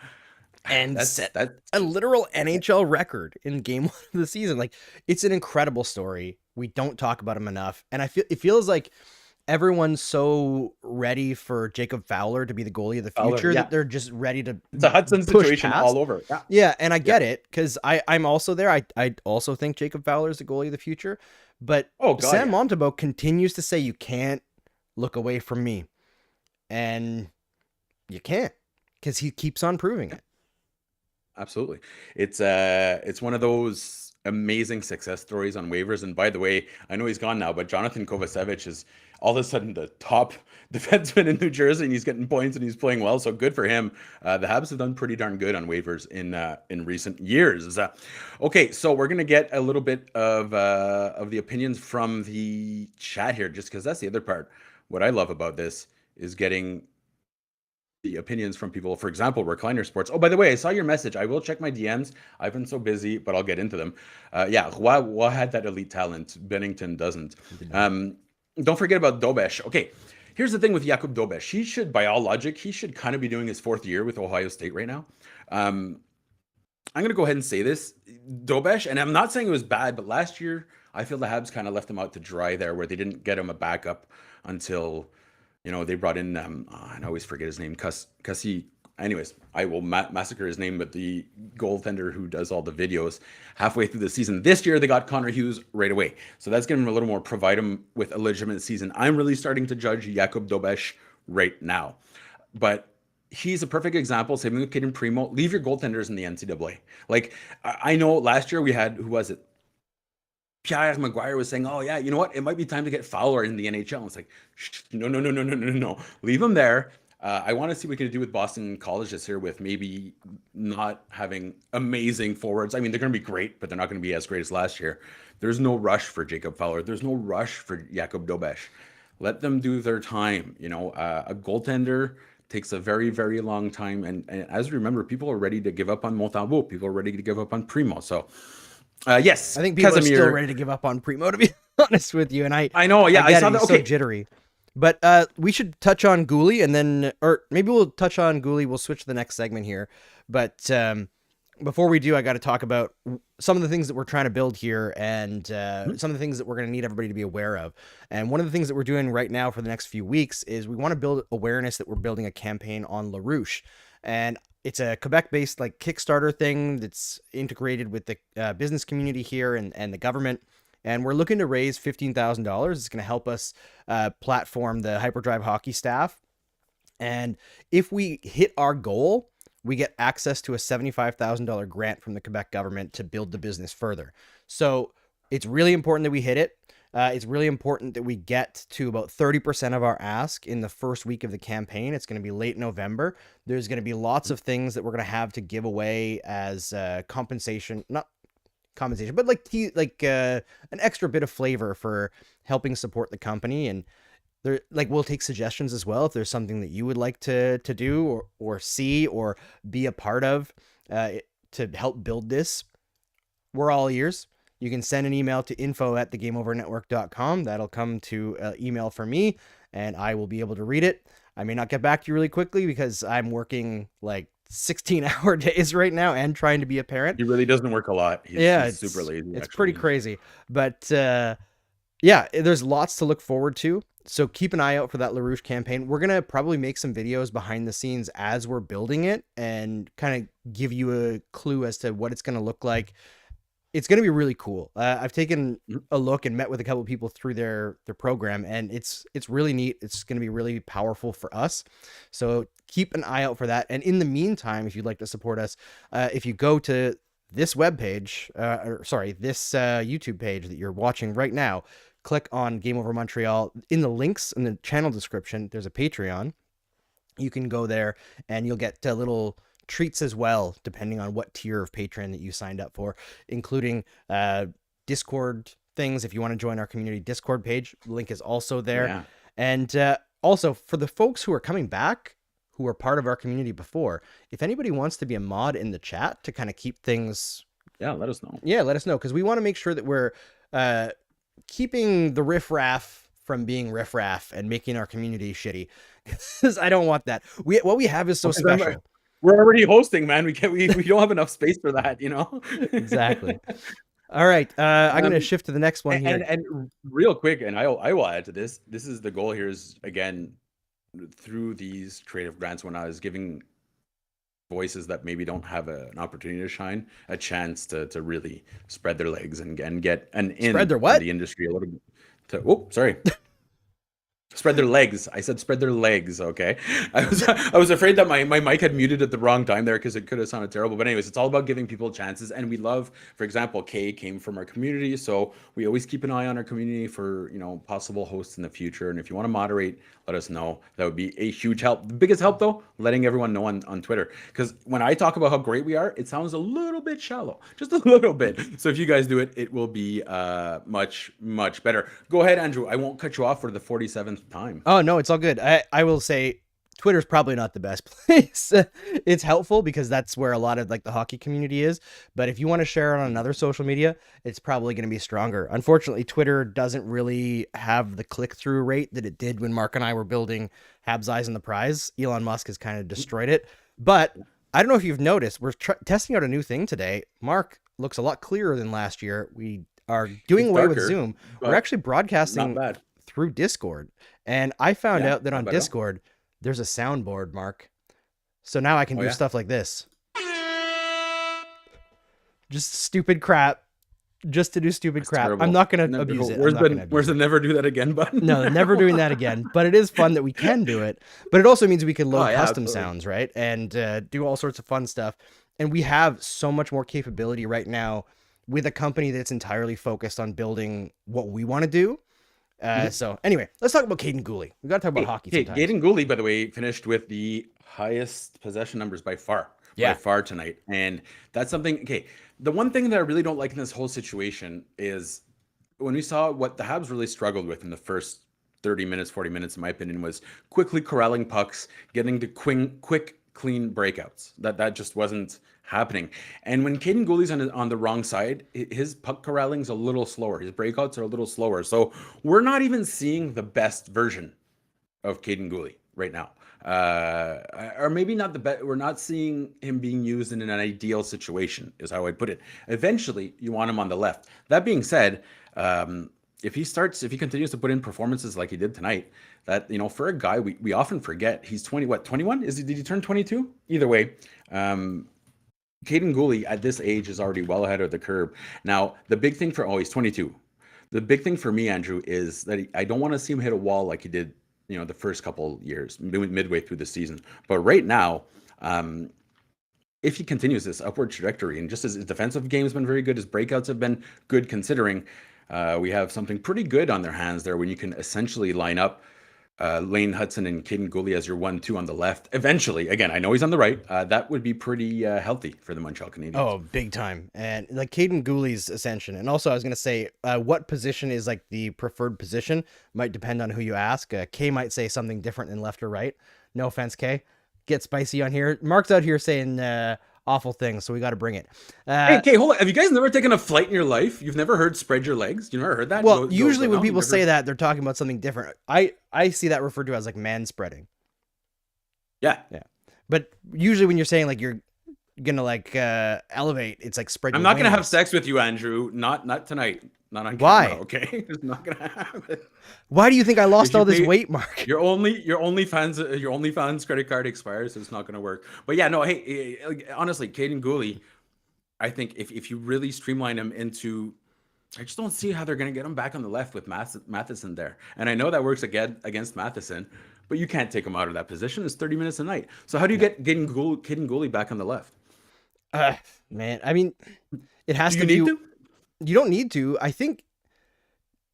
C: And set a literal NHL record in game one of the season. It's an incredible story. We don't talk about him enough. And it feels like everyone's so ready for Jacob Fowler to be the goalie of the future that they're just ready to
B: It's a Hudson situation all over.
C: Yeah, and I get it, because I'm also there. I also think Jacob Fowler is the goalie of the future. But Sam Montembeault continues to say you can't look away from me. And you can't, because he keeps on proving it.
B: Absolutely. It's one of those amazing success stories on waivers. And by the way, I know he's gone now, but Jonathan Kovacevic is all of a sudden the top defenseman in New Jersey, and he's getting points and he's playing well. So good for him. The Habs have done pretty darn good on waivers in recent years. Okay, so we're gonna get a little bit of the opinions from the chat here, just because that's the other part. What I love about this is getting the opinions from people. For example, Recliner Sports. Oh, by the way, I saw your message. I will check my DMs. I've been so busy, but I'll get into them. Roy had that elite talent. Binnington doesn't. Don't forget about Dobesh. Okay, here's the thing with Jakub Dobeš. He should, by all logic, he should kind of be doing his 4th year with Ohio State right now. I'm going to go ahead and say this. Dobeš, and I'm not saying it was bad, but last year, I feel the Habs kind of left him out to dry there, where they didn't get him a backup until, they brought in, I always forget his name, Cassie. Anyways, I will massacre his name, but the goaltender who does all the videos halfway through the season. This year, they got Connor Hughes right away. So that's giving him a little more, provide him with a legitimate season. I'm really starting to judge Jakub Dobeš right now. But he's a perfect example. Same thing with Kaden Primo. Leave your goaltenders in the NCAA. Like, I know last year we had, who was it? Pierre Maguire was saying, oh, yeah, you know what? It might be time to get Fowler in the NHL. And it's like, no. Leave him there. I want to see what we can do with Boston College this year with maybe not having amazing forwards. I mean, they're going to be great, but they're not going to be as great as last year. There's no rush for Jacob Fowler. There's no rush for Jakub Dobeš. Let them do their time. A goaltender takes a very, very long time. And as we remember, people are ready to give up on Montembeault. People are ready to give up on Primo. So, yes.
C: I think people are still ready to give up on Primo, to be honest with you. And I
B: know, yeah. I saw that. Okay.
C: So jittery. But we should touch on Guhle, and then, or maybe we'll touch on Guhle. We'll switch to the next segment here. But before we do, I got to talk about some of the things that we're trying to build here, and some of the things that we're going to need everybody to be aware of. And one of the things that we're doing right now for the next few weeks is we want to build awareness that we're building a campaign on LaRouche. And it's a Quebec-based like Kickstarter thing that's integrated with the business community here and the government. And we're looking to raise $15,000. It's going to help us platform the Hyperdrive hockey staff. And if we hit our goal, we get access to a $75,000 grant from the Quebec government to build the business further. So it's really important that we hit it. It's really important that we get to about 30% of our ask in the first week of the campaign. It's going to be late November. There's going to be lots of things that we're going to have to give away as compensation, not compensation, but an extra bit of flavor for helping support the company. And we'll take suggestions as well if there's something that you would like to do or see or be a part of to help build this. We're all ears. You can send an email to info@thegameovernetwork.com. That'll come to email for me, and I will be able to read it. I may not get back to you really quickly because I'm working 16-hour days right now and trying to be a parent.
B: He really doesn't work a lot. He's super lazy.
C: It's pretty crazy. But there's lots to look forward to. So keep an eye out for that LaRouche campaign. We're going to probably make some videos behind the scenes as we're building it and kind of give you a clue as to what it's going to look like. It's going to be really cool. I've taken a look and met with a couple of people through their program, and it's really neat. It's going to be really powerful for us. So keep an eye out for that. And in the meantime, if you'd like to support us, if you go to this webpage, this YouTube page that you're watching right now, click on Game Over Montreal. In the links in the channel description, there's a Patreon. You can go there and you'll get little treats as well, depending on what tier of Patreon that you signed up for, including Discord things. If you want to join our community Discord page, link is also there. Yeah. And also for the folks who are coming back, who are part of our community before, if anybody wants to be a mod in the chat to kind of keep things,
B: let us know.
C: Yeah, let us know, because we want to make sure that we're keeping the riffraff from being riffraff and making our community shitty. Because I don't want that. What we have is so special.
B: We're already hosting, man. We don't have enough space for that,
C: Exactly. All right. I'm going to shift to the next one here.
B: And real quick, and I will add to this. This is the goal here is, again, through these creative grants, when I was giving voices that maybe don't have an opportunity to shine, a chance to really spread their legs and get an in the industry a little bit. Sorry. Spread their legs. I said spread their legs, okay? I was afraid that my mic had muted at the wrong time there because it could have sounded terrible. But anyways, it's all about giving people chances. And we love, for example, Kay came from our community. So we always keep an eye on our community for, possible hosts in the future. And if you want to moderate, let us know. That would be a huge help. The biggest help, though, letting everyone know on Twitter. Because when I talk about how great we are, it sounds a little bit shallow. Just a little bit. So if you guys do it, it will be much, much better. Go ahead, Andrew. I won't cut you off for the 47th time.
C: Oh, no, it's all good. I will say Twitter's probably not the best place. It's helpful because that's where a lot of like the hockey community is. But if you want to share it on another social media, it's probably going to be stronger. Unfortunately, Twitter doesn't really have the click-through rate that it did when Mark and I were building Habs Eyes on the Prize. Elon Musk has kind of destroyed it. But I don't know if you've noticed, we're testing out a new thing today. Mark looks a lot clearer than last year. We are doing away with Zoom. We're actually broadcasting through Discord. And I found out that on Discord, there's a soundboard, Mark. So now I can do stuff like this. Just stupid crap. Just to do stupid crap. Terrible. I'm not going to abuse it.
B: Where's the never do that again button?
C: No, never doing that again. But it is fun that we can do it. But it also means we can load custom sounds, right? And do all sorts of fun stuff. And we have so much more capability right now with a company that's entirely focused on building what we want to do. So anyway, let's talk about Kaden Guhle. We got to talk about hockey sometimes.
B: Kaden Guhle, by the way, finished with the highest possession numbers by far tonight. And that's something, the one thing that I really don't like in this whole situation is when we saw what the Habs really struggled with in the first 30 minutes, 40 minutes, in my opinion, was quickly corralling pucks, getting to quick, clean breakouts. That just wasn't happening. And when Kaden Guhle's on the wrong side, his puck corralling's a little slower. His breakouts are a little slower. So we're not even seeing the best version of Kaden Guhle right now. Or maybe not the best. We're not seeing him being used in an ideal situation, is how I'd put it. Eventually, you want him on the left. That being said, if he continues to put in performances like he did tonight, that, for a guy, we often forget he's 21? Did he turn 22? Either way, Kaden Guhle at this age is already well ahead of the curve. Now, the big thing he's 22. The big thing for me, Andrew, is that I don't want to see him hit a wall like he did, the first couple years, midway through the season. But right now, if he continues this upward trajectory, and just as his defensive game has been very good, his breakouts have been good considering, we have something pretty good on their hands there when you can essentially line up Lane Hutson and Kaden Guhle as your 1-2 on the left. Eventually, again, I know he's on the right. That would be pretty healthy for the Montreal Canadiens.
C: Oh, big time. And like Kaden Guhle's ascension. And also I was going to say, what position is like the preferred position might depend on who you ask. Kay might say something different than left or right. No offense, Kay. Get spicy on here. Mark's out here saying awful things, so we got to bring it.
B: Hey, hold on. Have you guys never taken a flight in your life? You've never heard spread your legs? You never heard that?
C: Well, usually when people say that, they're talking about something different. I see that referred to as like man spreading.
B: Yeah.
C: But usually when you're saying like you're gonna like elevate, it's like spread.
B: I'm not gonna have sex with you, Andrew. Not tonight. Not on
C: Why?
B: Camera, okay? It's not gonna happen.
C: Why do you think I lost all this weight, Mark?
B: Your OnlyFans credit card expires, so it's not gonna work. But yeah, no. Hey, honestly, Kaden Guhle, I think if you really streamline him into, I just don't see how they're gonna get him back on the left with Matheson there. And I know that works again against Matheson, but you can't take him out of that position. It's 30 minutes a night. So how do you get Kaden Guhle back on the left?
C: Man, I mean, it has to
B: be.
C: You don't need to. I think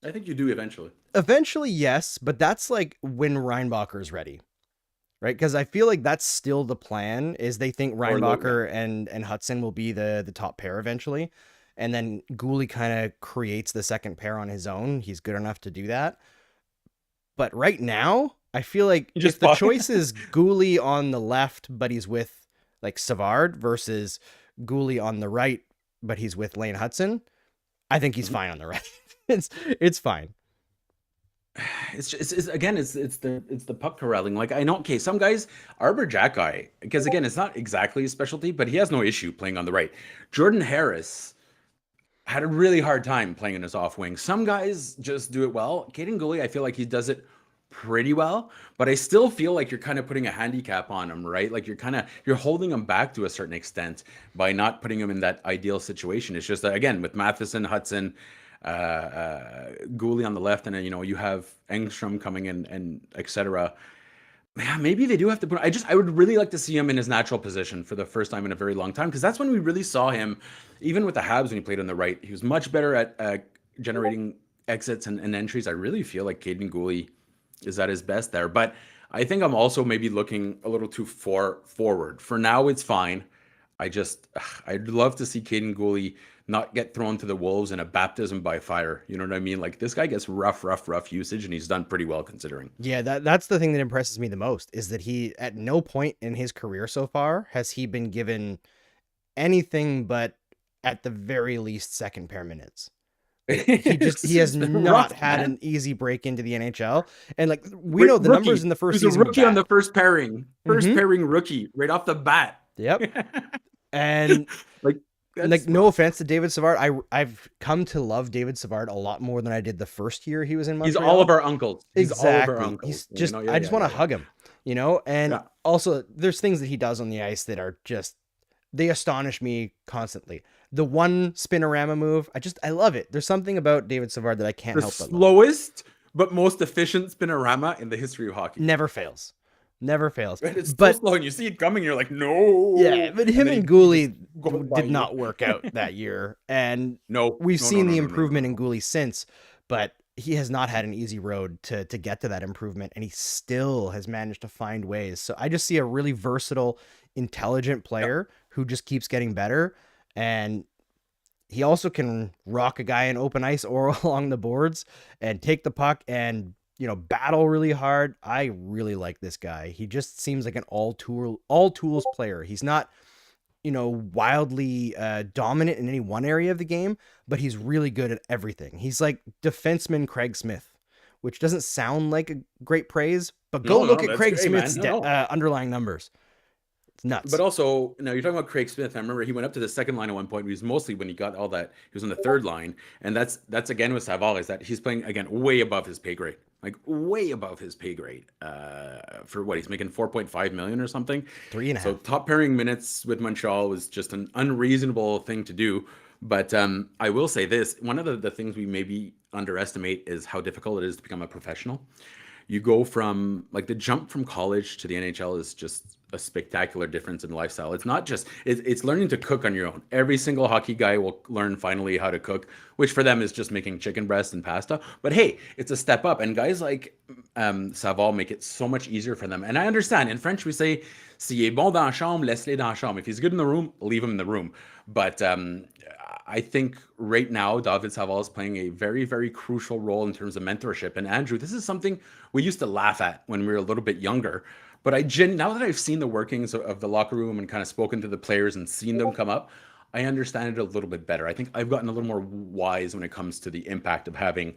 B: you do eventually.
C: Eventually, yes, but that's like when Reinbacher's ready, right? Because I feel like that's still the plan. Is they think Reinbacher and Hutson will be the top pair eventually, and then Guhle kind of creates the second pair on his own. He's good enough to do that. But right now, I feel like if the choice is Guhle on the left, but he's with like Savard versus Guhle on the right, but he's with Lane Hutson, I think he's fine on the right. It's fine.
B: It's the puck corralling. Like, I know, okay, some guys, Arbor Jack guy, because again, it's not exactly his specialty, but he has no issue playing on the right. Jordan Harris had a really hard time playing in his off wing. Some guys just do it well. Kaden Guhle, I feel like he does it pretty well, but I still feel like you're kind of putting a handicap on him, right? Like you're holding him back to a certain extent by not putting him in that ideal situation. It's just that, again, with Matheson, Hutson, Guhle on the left, and then you have Engstrom coming in and etc. Yeah, maybe they do have to put. I would really like to see him in his natural position for the first time in a very long time, because that's when we really saw him, even with the Habs when he played on the right. He was much better at generating exits and entries. I really feel like Kaden Guhle is at his best there, but I think I'm also maybe looking a little too far forward. For now, it's fine. I'd love to see Kaden Guhle not get thrown to the wolves in a baptism by fire. You know what I mean? Like this guy gets rough usage, and he's done pretty well considering.
C: Yeah, that's the thing that impresses me the most is that he at no point in his career so far has he been given anything but at the very least second pair minutes. He has not had an easy break into the NHL, and like we know the numbers in the first season.
B: He was a rookie on the first pairing, pairing rookie right off the bat.
C: Yep, and like no offense to David Savard, I've come to love David Savard a lot more than I did the first year he was in Montreal.
B: He's all of our uncles.
C: Exactly.
B: All of our uncles.
C: He's just I just want to hug him, you know. And also, there's things that he does on the ice that are just they astonish me constantly. The one spinorama move, I love it. There's something about David Savard that I can't help but love.
B: Slowest but most efficient spinorama in the history of hockey.
C: Never fails.
B: It's so slow, and you see it coming, you're like, no.
C: Yeah, but him and Guhle did not work out that year, and we've seen the improvement in Guhle since, but he has not had an easy road to get to that improvement, and he still has managed to find ways. So I just see a really versatile, intelligent player who just keeps getting better. And he also can rock a guy in open ice or along the boards and take the puck and, you know, battle really hard. I really like this guy. He just seems like an all tools player. He's not, you know, wildly dominant in any one area of the game, but he's really good at everything. He's like defenseman Craig Smith, which doesn't sound like a great praise, but go look at Craig Smith's underlying numbers. It's nuts.
B: But also, you're talking about Craig Smith. I remember he went up to the second line at one point. He was mostly when he got all that. He was on the third line, and that's again with Savard is that he's playing again way above his pay grade, like way above his pay grade. For what he's making $4.5 million or something.
C: 3.5.
B: So top pairing minutes with Montreal was just an unreasonable thing to do. But I will say this: one of the things we maybe underestimate is how difficult it is to become a professional. You go from like the jump from college to the NHL is just a spectacular difference in lifestyle. It's not just, it's learning to cook on your own. Every single hockey guy will learn finally how to cook, which for them is just making chicken breast and pasta. But hey, it's a step up. And guys like Savard make it so much easier for them. And I understand, in French we say, s'il est bon dans la chambre, laisse-le dans la chambre. If he's good in the room, leave him in the room. But I think right now, David Savard is playing a very, very crucial role in terms of mentorship. And Andrew, this is something we used to laugh at when we were a little bit younger. But now that I've seen the workings of the locker room and kind of spoken to the players and seen them come up, I understand it a little bit better. I think I've gotten a little more wise when it comes to the impact of having,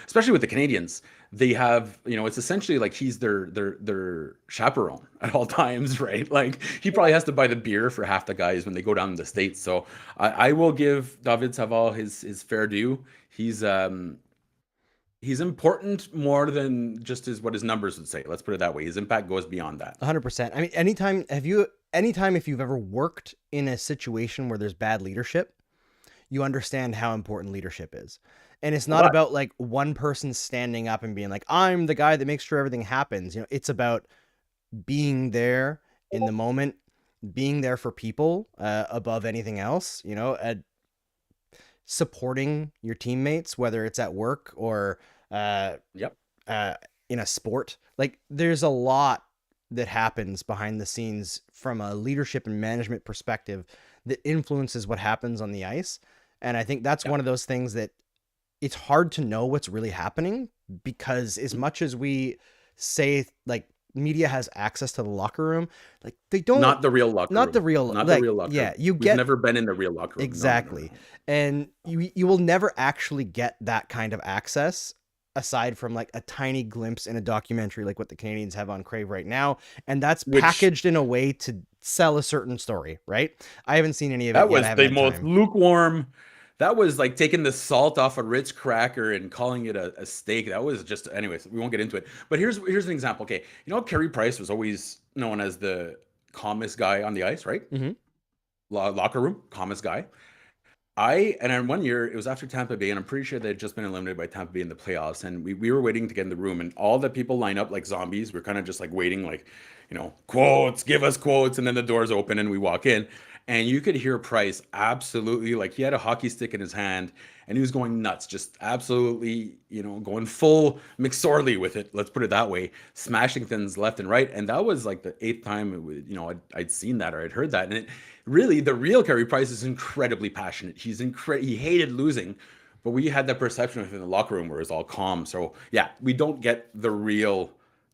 B: especially with the Canadians, they have, it's essentially like he's their chaperone at all times, right? Like he probably has to buy the beer for half the guys when they go down to the States. So I will give David Savard his fair due. He's important more than just what his numbers would say. Let's put it that way. His impact goes beyond that.
C: 100%. I mean, anytime if you've ever worked in a situation where there's bad leadership, you understand how important leadership is. And it's not about like one person standing up and being like, I'm the guy that makes sure everything happens. It's about being there in the moment, being there for people above anything else, supporting your teammates, whether it's at work or in a sport. Like there's a lot that happens behind the scenes from a leadership and management perspective that influences what happens on the ice. And I think that's one of those things that it's hard to know what's really happening, because as much as we say like media has access to the locker room, like they don't,
B: not the real locker room.
C: The real locker room. We've
B: never been in the real locker room.
C: Exactly. No. And you will never actually get that kind of access aside from like a tiny glimpse in a documentary like what the Canadians have on Crave right now. And that's packaged in a way to sell a certain story, right? I haven't seen any of it.
B: That was the most lukewarm. That was like taking the salt off a Ritz cracker and calling it a steak. That was just, anyways, we won't get into it. But here's an example. Okay. Carey Price was always known as the calmest guy on the ice, right?
C: Mm-hmm.
B: Locker room, calmest guy. And then one year, it was after Tampa Bay, and I'm pretty sure they had just been eliminated by Tampa Bay in the playoffs. And we were waiting to get in the room, and all the people line up like zombies. We're kind of just like waiting, like, quotes, give us quotes. And then the doors open and we walk in. and you could hear Price absolutely, like, he had a hockey stick in his hand and he was going nuts, just absolutely, going full McSorley with it. Let's put it that way, smashing things left and right. And that was like the eighth time I'd seen that or I'd heard that. And really, the real Carey Price is incredibly passionate. He hated losing, but we had that perception within the locker room where it's all calm. So yeah, we don't get the real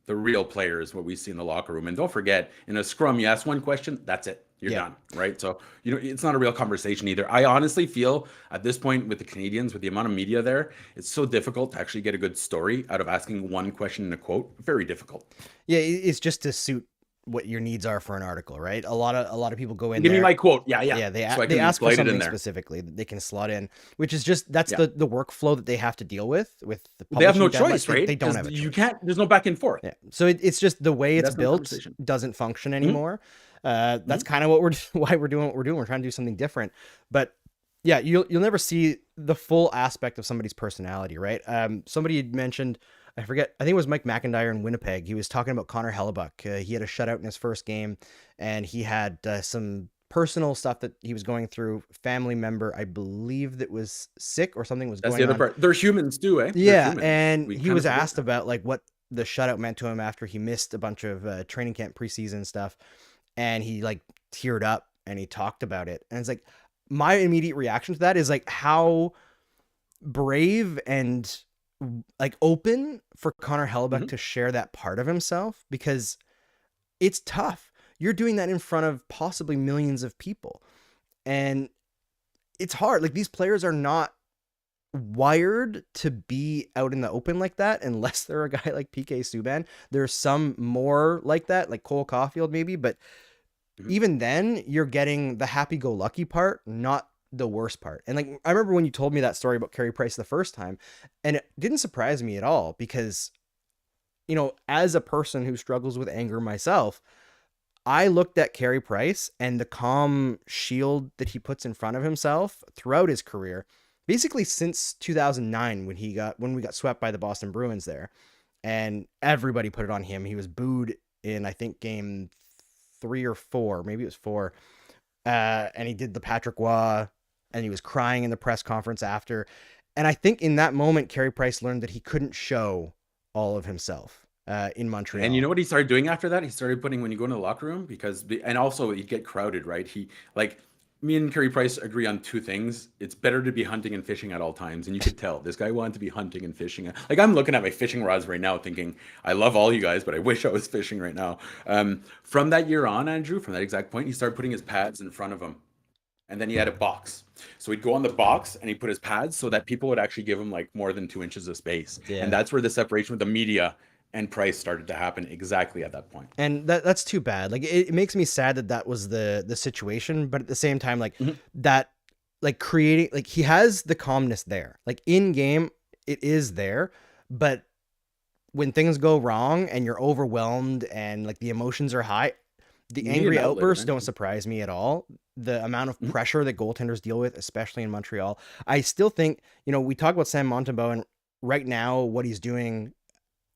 B: players, what we see in the locker room. And don't forget, in a scrum, you ask one question, that's it. You're done, right? So, it's not a real conversation either. I honestly feel at this point with the Canadians, with the amount of media there, it's so difficult to actually get a good story out of asking one question in a quote. Very difficult.
C: Yeah, it's just to suit what your needs are for an article, right? A lot of people go in
B: Give
C: there.
B: me my quote. Yeah.
C: They
B: So
C: ask for something specifically that they can slot in, which is just the workflow that they have to deal with the
B: they have no
C: publishing
B: choice, right?
C: They don't have a choice.
B: You can't. There's no back and forth.
C: Yeah. So it's just the way it's built doesn't function anymore. That's kind of why we're doing what we're doing. We're trying to do something different. But yeah, you'll never see the full aspect of somebody's personality, right? Somebody had mentioned, I forget, I think it was Mike McIntyre in Winnipeg. He was talking about Connor Hellebuck. He had a shutout in his first game, and he had some personal stuff that he was going through. Family member, I believe, that was sick or something was going on.
B: That's the other part. They're humans too, eh?
C: Yeah, and he was asked about like what the shutout meant to him after he missed a bunch of training camp preseason stuff, and he like teared up and he talked about it. And it's like, my immediate reaction to that is like how brave and like open for Connor Hellebuck to share that part of himself, because it's tough. You're doing that in front of possibly millions of people, and it's hard. Like, these players are not wired to be out in the open like that unless they're a guy like PK Subban. There's some more like that, like Cole Caufield maybe, but even then you're getting the happy-go-lucky part, not the worst part. And like, I remember when you told me that story about Carey Price the first time, and it didn't surprise me at all, because as a person who struggles with anger myself, I looked at Carey Price and the calm shield that he puts in front of himself throughout his career, basically since 2009 when we got swept by the Boston Bruins there, and everybody put it on him. He was booed in, I think, game 3 or 4, maybe it was 4, and he did the Patrick Waugh, and he was crying in the press conference after. And I think in that moment, Carey Price learned that he couldn't show all of himself in Montreal.
B: And you know what he started doing after that? He started putting, when you go into the locker room, and also he'd get crowded, right? Me and Carey Price agree on two things. It's better to be hunting and fishing at all times. And you could tell this guy wanted to be hunting and fishing. Like, I'm looking at my fishing rods right now thinking, I love all you guys, but I wish I was fishing right now. From that year on, Andrew, from that exact point, he started putting his pads in front of him. And then he had a box. So he'd go on the box and he'd put his pads so that people would actually give him like more than 2 inches of space. Yeah. And that's where the separation with the media and Price started to happen exactly at that point.
C: And that's too bad. Like, it makes me sad that was the situation, but at the same time, like that, like creating, like he has the calmness there, like in game, it is there, but when things go wrong and you're overwhelmed and like the emotions are high, the angry outbursts don't surprise me at all. The amount of pressure that goaltenders deal with, especially in Montreal. I still think, we talk about Sam Montembeault, and right now what he's doing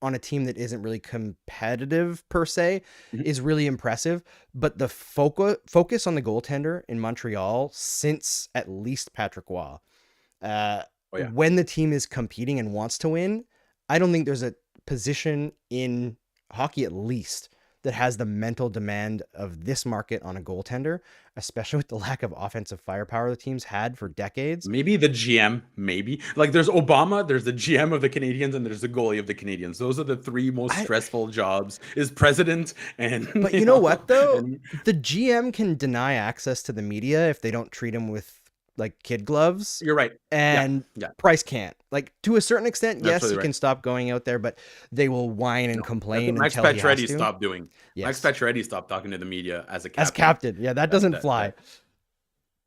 C: on a team that isn't really competitive per se is really impressive. But the focus on the goaltender in Montreal since at least Patrick Waugh, when the team is competing and wants to win, I don't think there's a position in hockey, at least, that has the mental demand of this market on a goaltender, especially with the lack of offensive firepower the team's had for decades.
B: Maybe the GM, maybe. Like, there's Obama, there's the GM of the Canadiens, and there's the goalie of the Canadiens. Those are the three most stressful jobs, is president and...
C: But you know what, though? The GM can deny access to the media if they don't treat him with like kid gloves.
B: You're right.
C: And Price can't. Like, to a certain extent, yes, he can stop going out there, but they will whine and complain until he has to.
B: Max Pacioretty stopped doing. Yes. Max Pacioretty stopped talking to the media as a captain.
C: As captain, yeah, that doesn't fly.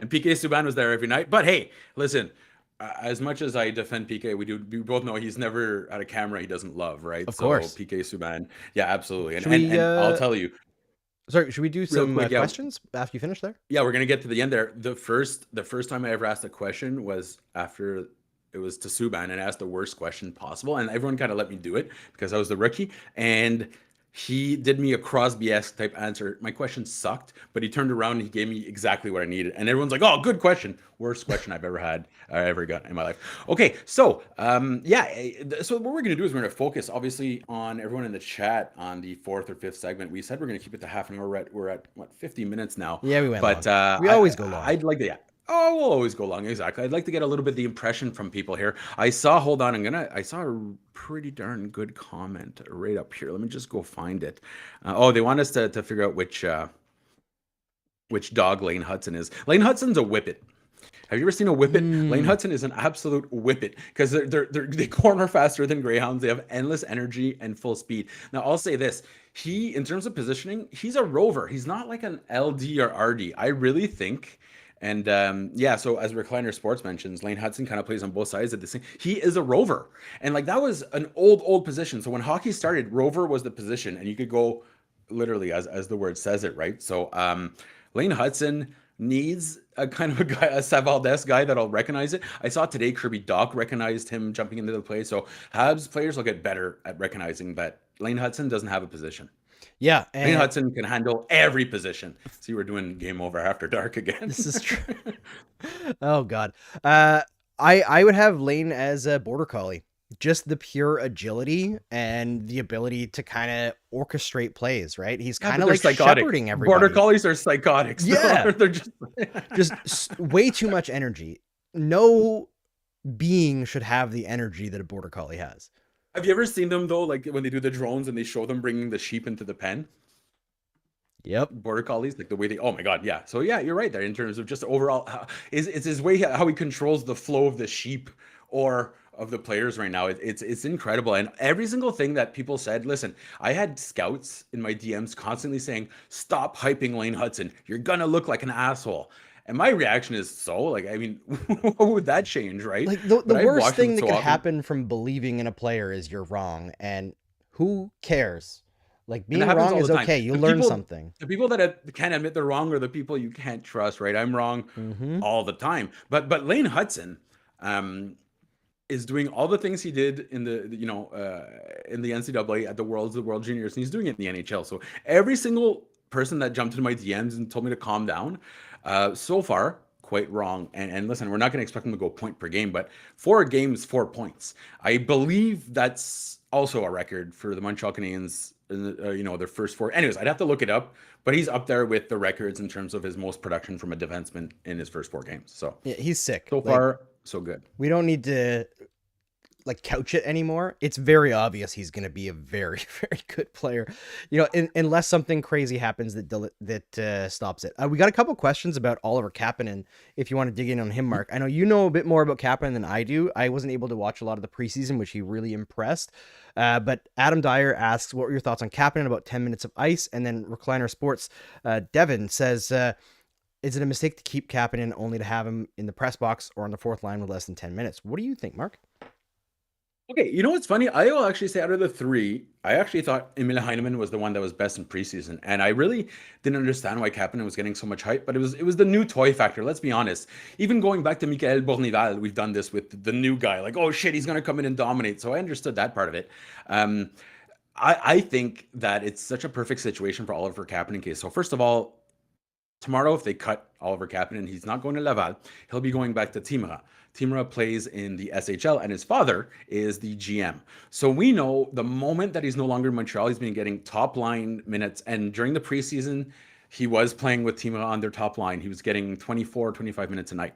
B: And PK Subban was there every night. But hey, listen, as much as I defend PK, we both know he's never had a camera he doesn't love, right?
C: Of course.
B: PK Subban, yeah, absolutely. And I'll tell you.
C: Sorry, should we do some questions after you finish there?
B: Yeah, we're gonna get to the end there. The first time I ever asked a question was after it was to Subban, and I asked the worst question possible, and everyone kind of let me do it because I was the rookie. And He did me a Crosby-esque type answer. My question sucked, but he turned around and he gave me exactly what I needed. And everyone's like, "Oh, good question." Worst question I've ever got in my life. Okay, so so what we're gonna do is we're gonna focus obviously on everyone in the chat on the fourth or fifth segment. We said we're gonna keep it to half an hour. We're at what 50 minutes now.
C: Yeah, we went
B: But
C: long. We always go long.
B: I'd like to, yeah. Oh, we'll always go long. Exactly. I'd like to get a little bit of the impression from people here. Hold on, I saw a pretty darn good comment right up here. Let me just go find it. They want us to figure out which dog Lane Hutson is. Lane Hutson's a whippet. Have you ever seen a whippet? Lane Hutson is an absolute whippet because they corner faster than greyhounds. They have endless energy and full speed. Now, I'll say this. In terms of positioning, he's a rover. He's not like an LD or RD. I really think. And so as Recliner Sports mentions, Lane Hutson kind of plays on both sides of this thing. He is a rover. And like that was an old position. So when hockey started, rover was the position. And you could go literally as the word says it, right? So Lane Hutson needs a kind of a guy, a Savaldez guy that'll recognize it. I saw today Kirby Dach recognized him jumping into the play. So Habs players will get better at recognizing that Lane Hutson doesn't have a position.
C: Yeah,
B: Lane Hutson can handle every position. See, we're doing Game Over After Dark again.
C: This is true. Oh God, I would have Lane as a border collie. Just the pure agility and the ability to kind of orchestrate plays. Right, he's kind of like shepherding everybody.
B: Border collies are psychotics.
C: Yeah,
B: they're
C: just way too much energy. No being should have the energy that a border collie has.
B: Have you ever seen them though, like when they do the drones and they show them bringing the sheep into the pen?
C: Yep.
B: Border collies, like the way oh my God, yeah. So yeah, you're right there in terms of just overall, it's his way how he controls the flow of the sheep or of the players right now. It's incredible. And every single thing that people said, listen, I had scouts in my DMs constantly saying, "Stop hyping Lane Hutson. You're gonna look like an asshole." And my reaction is I mean, what would that change, right?
C: Like the worst thing that could happen from believing in a player is you're wrong, and who cares? Like being wrong is okay. You learn something.
B: The people that can't admit they're wrong are the people you can't trust, right? I'm wrong all the time. But Lane Hutson is doing all the things he did in the NCAA at the World Juniors, and he's doing it in the NHL. So every single person that jumped into my DMs and told me to calm down, so far, quite wrong. And listen, we're not going to expect him to go point per game, but 4 games, 4 points. I believe that's also a record for the Montreal Canadiens in their first 4. Anyways, I'd have to look it up, but he's up there with the records in terms of his most production from a defenseman in his first 4 games. So
C: yeah, he's sick.
B: So far, so good.
C: We don't need to couch it anymore. It's very obvious he's going to be a very, very good player, unless something crazy happens that stops it. We got a couple questions about Oliver Kapanen. If you want to dig in on him, Mark, I know you know a bit more about Kapanen than I do. I wasn't able to watch a lot of the preseason, which he really impressed. But Adam Dyer asks, what were your thoughts on Kapanen about 10 minutes of ice? And then Recliner Sports, Devin says, is it a mistake to keep Kapanen only to have him in the press box or on the fourth line with less than 10 minutes? What do you think, Mark?
B: Okay, you know what's funny? I will actually say out of the 3, I actually thought Emil Heineman was the one that was best in preseason, and I really didn't understand why Kapanen was getting so much hype. But it was the new toy factor. Let's be honest. Even going back to Michael Bournival, we've done this with the new guy. Like, oh shit, he's gonna come in and dominate. So I understood that part of it. I think that it's such a perfect situation for Oliver Kapanen case. So first of all, tomorrow, if they cut Oliver Kapanen, he's not going to Laval. He'll be going back to Timrå. Timrå plays in the SHL, and his father is the GM. So we know the moment that he's no longer in Montreal, he's been getting top line minutes. And during the preseason, he was playing with Timrå on their top line. He was getting 24, 25 minutes a night.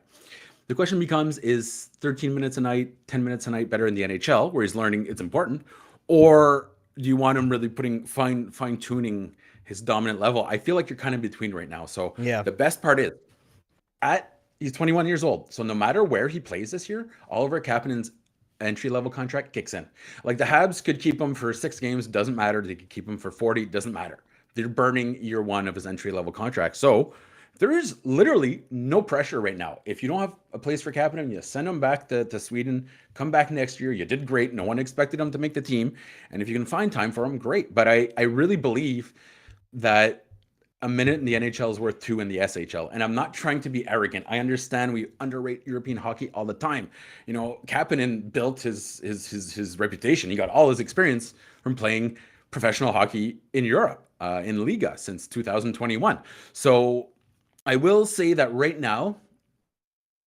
B: The question becomes, is 13 minutes a night, 10 minutes a night better in the NHL, where he's learning it's important? Or do you want him really fine-tuning his dominant level? I feel like you're kind of in between right now. So yeah, the best part is he's 21 years old. So no matter where he plays this year, Oliver Kapanen's entry-level contract kicks in. Like the Habs could keep him for 6 games, doesn't matter. They could keep him for 40, doesn't matter. They're burning year 1 of his entry-level contract. So there is literally no pressure right now. If you don't have a place for Kapanen, you send him back to Sweden, come back next year. You did great. No one expected him to make the team. And if you can find time for him, great. But I really believe that a minute in the NHL is worth 2 in the SHL. And I'm not trying to be arrogant. I understand we underrate European hockey all the time. Kapanen built his reputation. He got all his experience from playing professional hockey in Europe, in Liga since 2021. So I will say that right now,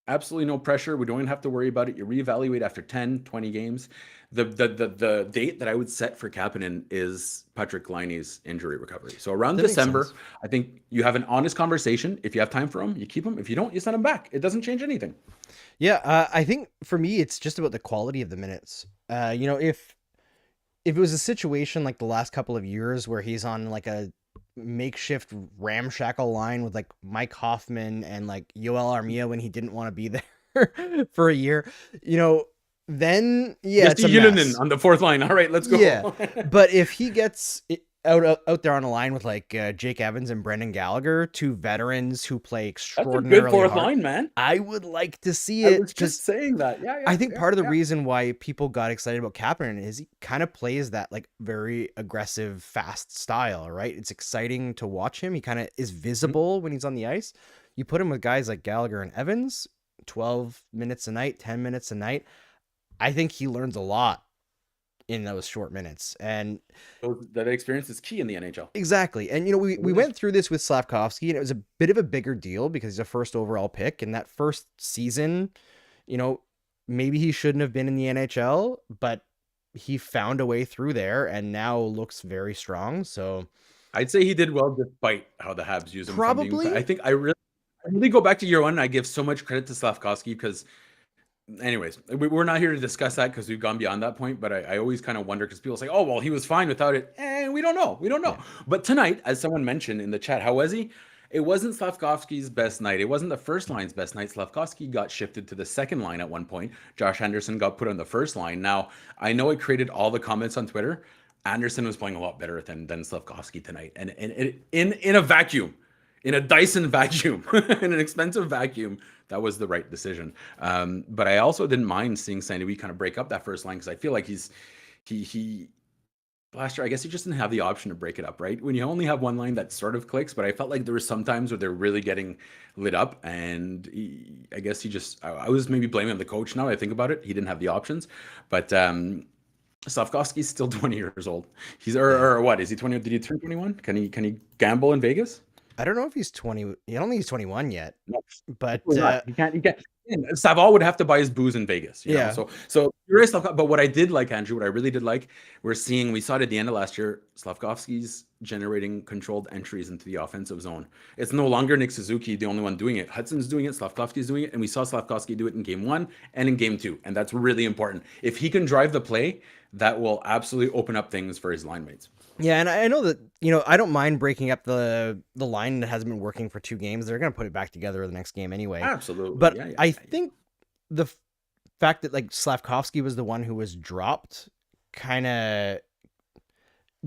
B: absolutely no pressure. We don't even have to worry about it. You reevaluate after 10, 20 games. The date that I would set for Kapanen is Patrick Laine's injury recovery. So around
C: That makes
B: December,
C: sense.
B: I think you have an honest conversation. If you have time for him, you keep him. If you don't, you send him back. It doesn't change anything.
C: Yeah, I think for me, it's just about the quality of the minutes. If it was a situation like the last couple of years where he's on like a makeshift ramshackle line with like Mike Hoffman and like Yoel Armia when he didn't want to be there for a year, then yeah, it's a
B: Jesse
C: mess.
B: Ylönen on the fourth line. All right, let's go.
C: Yeah, but if he gets out there on a line with like Jake Evans and Brendan Gallagher, two veterans who play
B: That's a
C: extraordinarily
B: good fourth
C: hard,
B: line, man.
C: I would like to see
B: I
C: it
B: was
C: because
B: just saying that. Yeah,
C: I think part of the reason why people got excited about Kapanen is he kind of plays that like very aggressive, fast style, right? It's exciting to watch him. He kind of is visible when he's on the ice. You put him with guys like Gallagher and Evans, 12 minutes a night, 10 minutes a night. I think he learns a lot in those short minutes. And
B: So that experience is key in the NHL.
C: exactly. And, we went through this with Slavkovsky, and it was a bit of a bigger deal because he's a first overall pick. And that first season, maybe he shouldn't have been in the NHL, but he found a way through there and now looks very strong. So
B: I'd say he did well despite how the Habs use him.
C: Probably.
B: I think I really go back to year one. And I give so much credit to Slavkovsky because, anyways, we're not here to discuss that because we've gone beyond that point. But I always kind of wonder because people say, "Oh, well, he was fine without it," and we don't know. We don't know.
C: Yeah.
B: But tonight, as someone mentioned in the chat, how was he? It wasn't Slavkovsky's best night. It wasn't the first line's best night. Slavkovsky got shifted to the second line at one point. Josh Anderson got put on the first line. Now, I know it created all the comments on Twitter. Anderson was playing a lot better than Slavkovsky tonight. And in a vacuum, in a Dyson vacuum, in an expensive vacuum, that was the right decision. But I also didn't mind seeing St. Louis kind of break up that first line because I feel like he last year, I guess he just didn't have the option to break it up, right? When you only have one line that sort of clicks, but I felt like there were some times where they're really getting lit up, and I guess I was maybe blaming the coach now that I think about it. He didn't have the options, but Slavkovsky's still 20 years old. He's or what? Is he 20? Did he turn 21? Can he gamble in Vegas?
C: I don't know if he's 20. I don't think he's 21 yet,
B: No.
C: but
B: He can't. Savall would have to buy his booze in Vegas. You
C: Yeah.
B: know? So you're right, Slavkovsky. But what I did like, Andrew, what I really did like, we saw it at the end of last year. Slavkovsky's generating controlled entries into the offensive zone. It's no longer Nick Suzuki, the only one doing it. Hudson's doing it. Slavkovsky's doing it. And we saw Slavkovsky do it in game 1 and in game 2. And that's really important. If he can drive the play, that will absolutely open up things for his line mates.
C: Yeah, and I know that, I don't mind breaking up the line that hasn't been working for 2 games. They're going to put it back together the next game anyway.
B: Absolutely.
C: But
B: Yeah,
C: I think the fact that like Slavkovsky was the one who was dropped kind of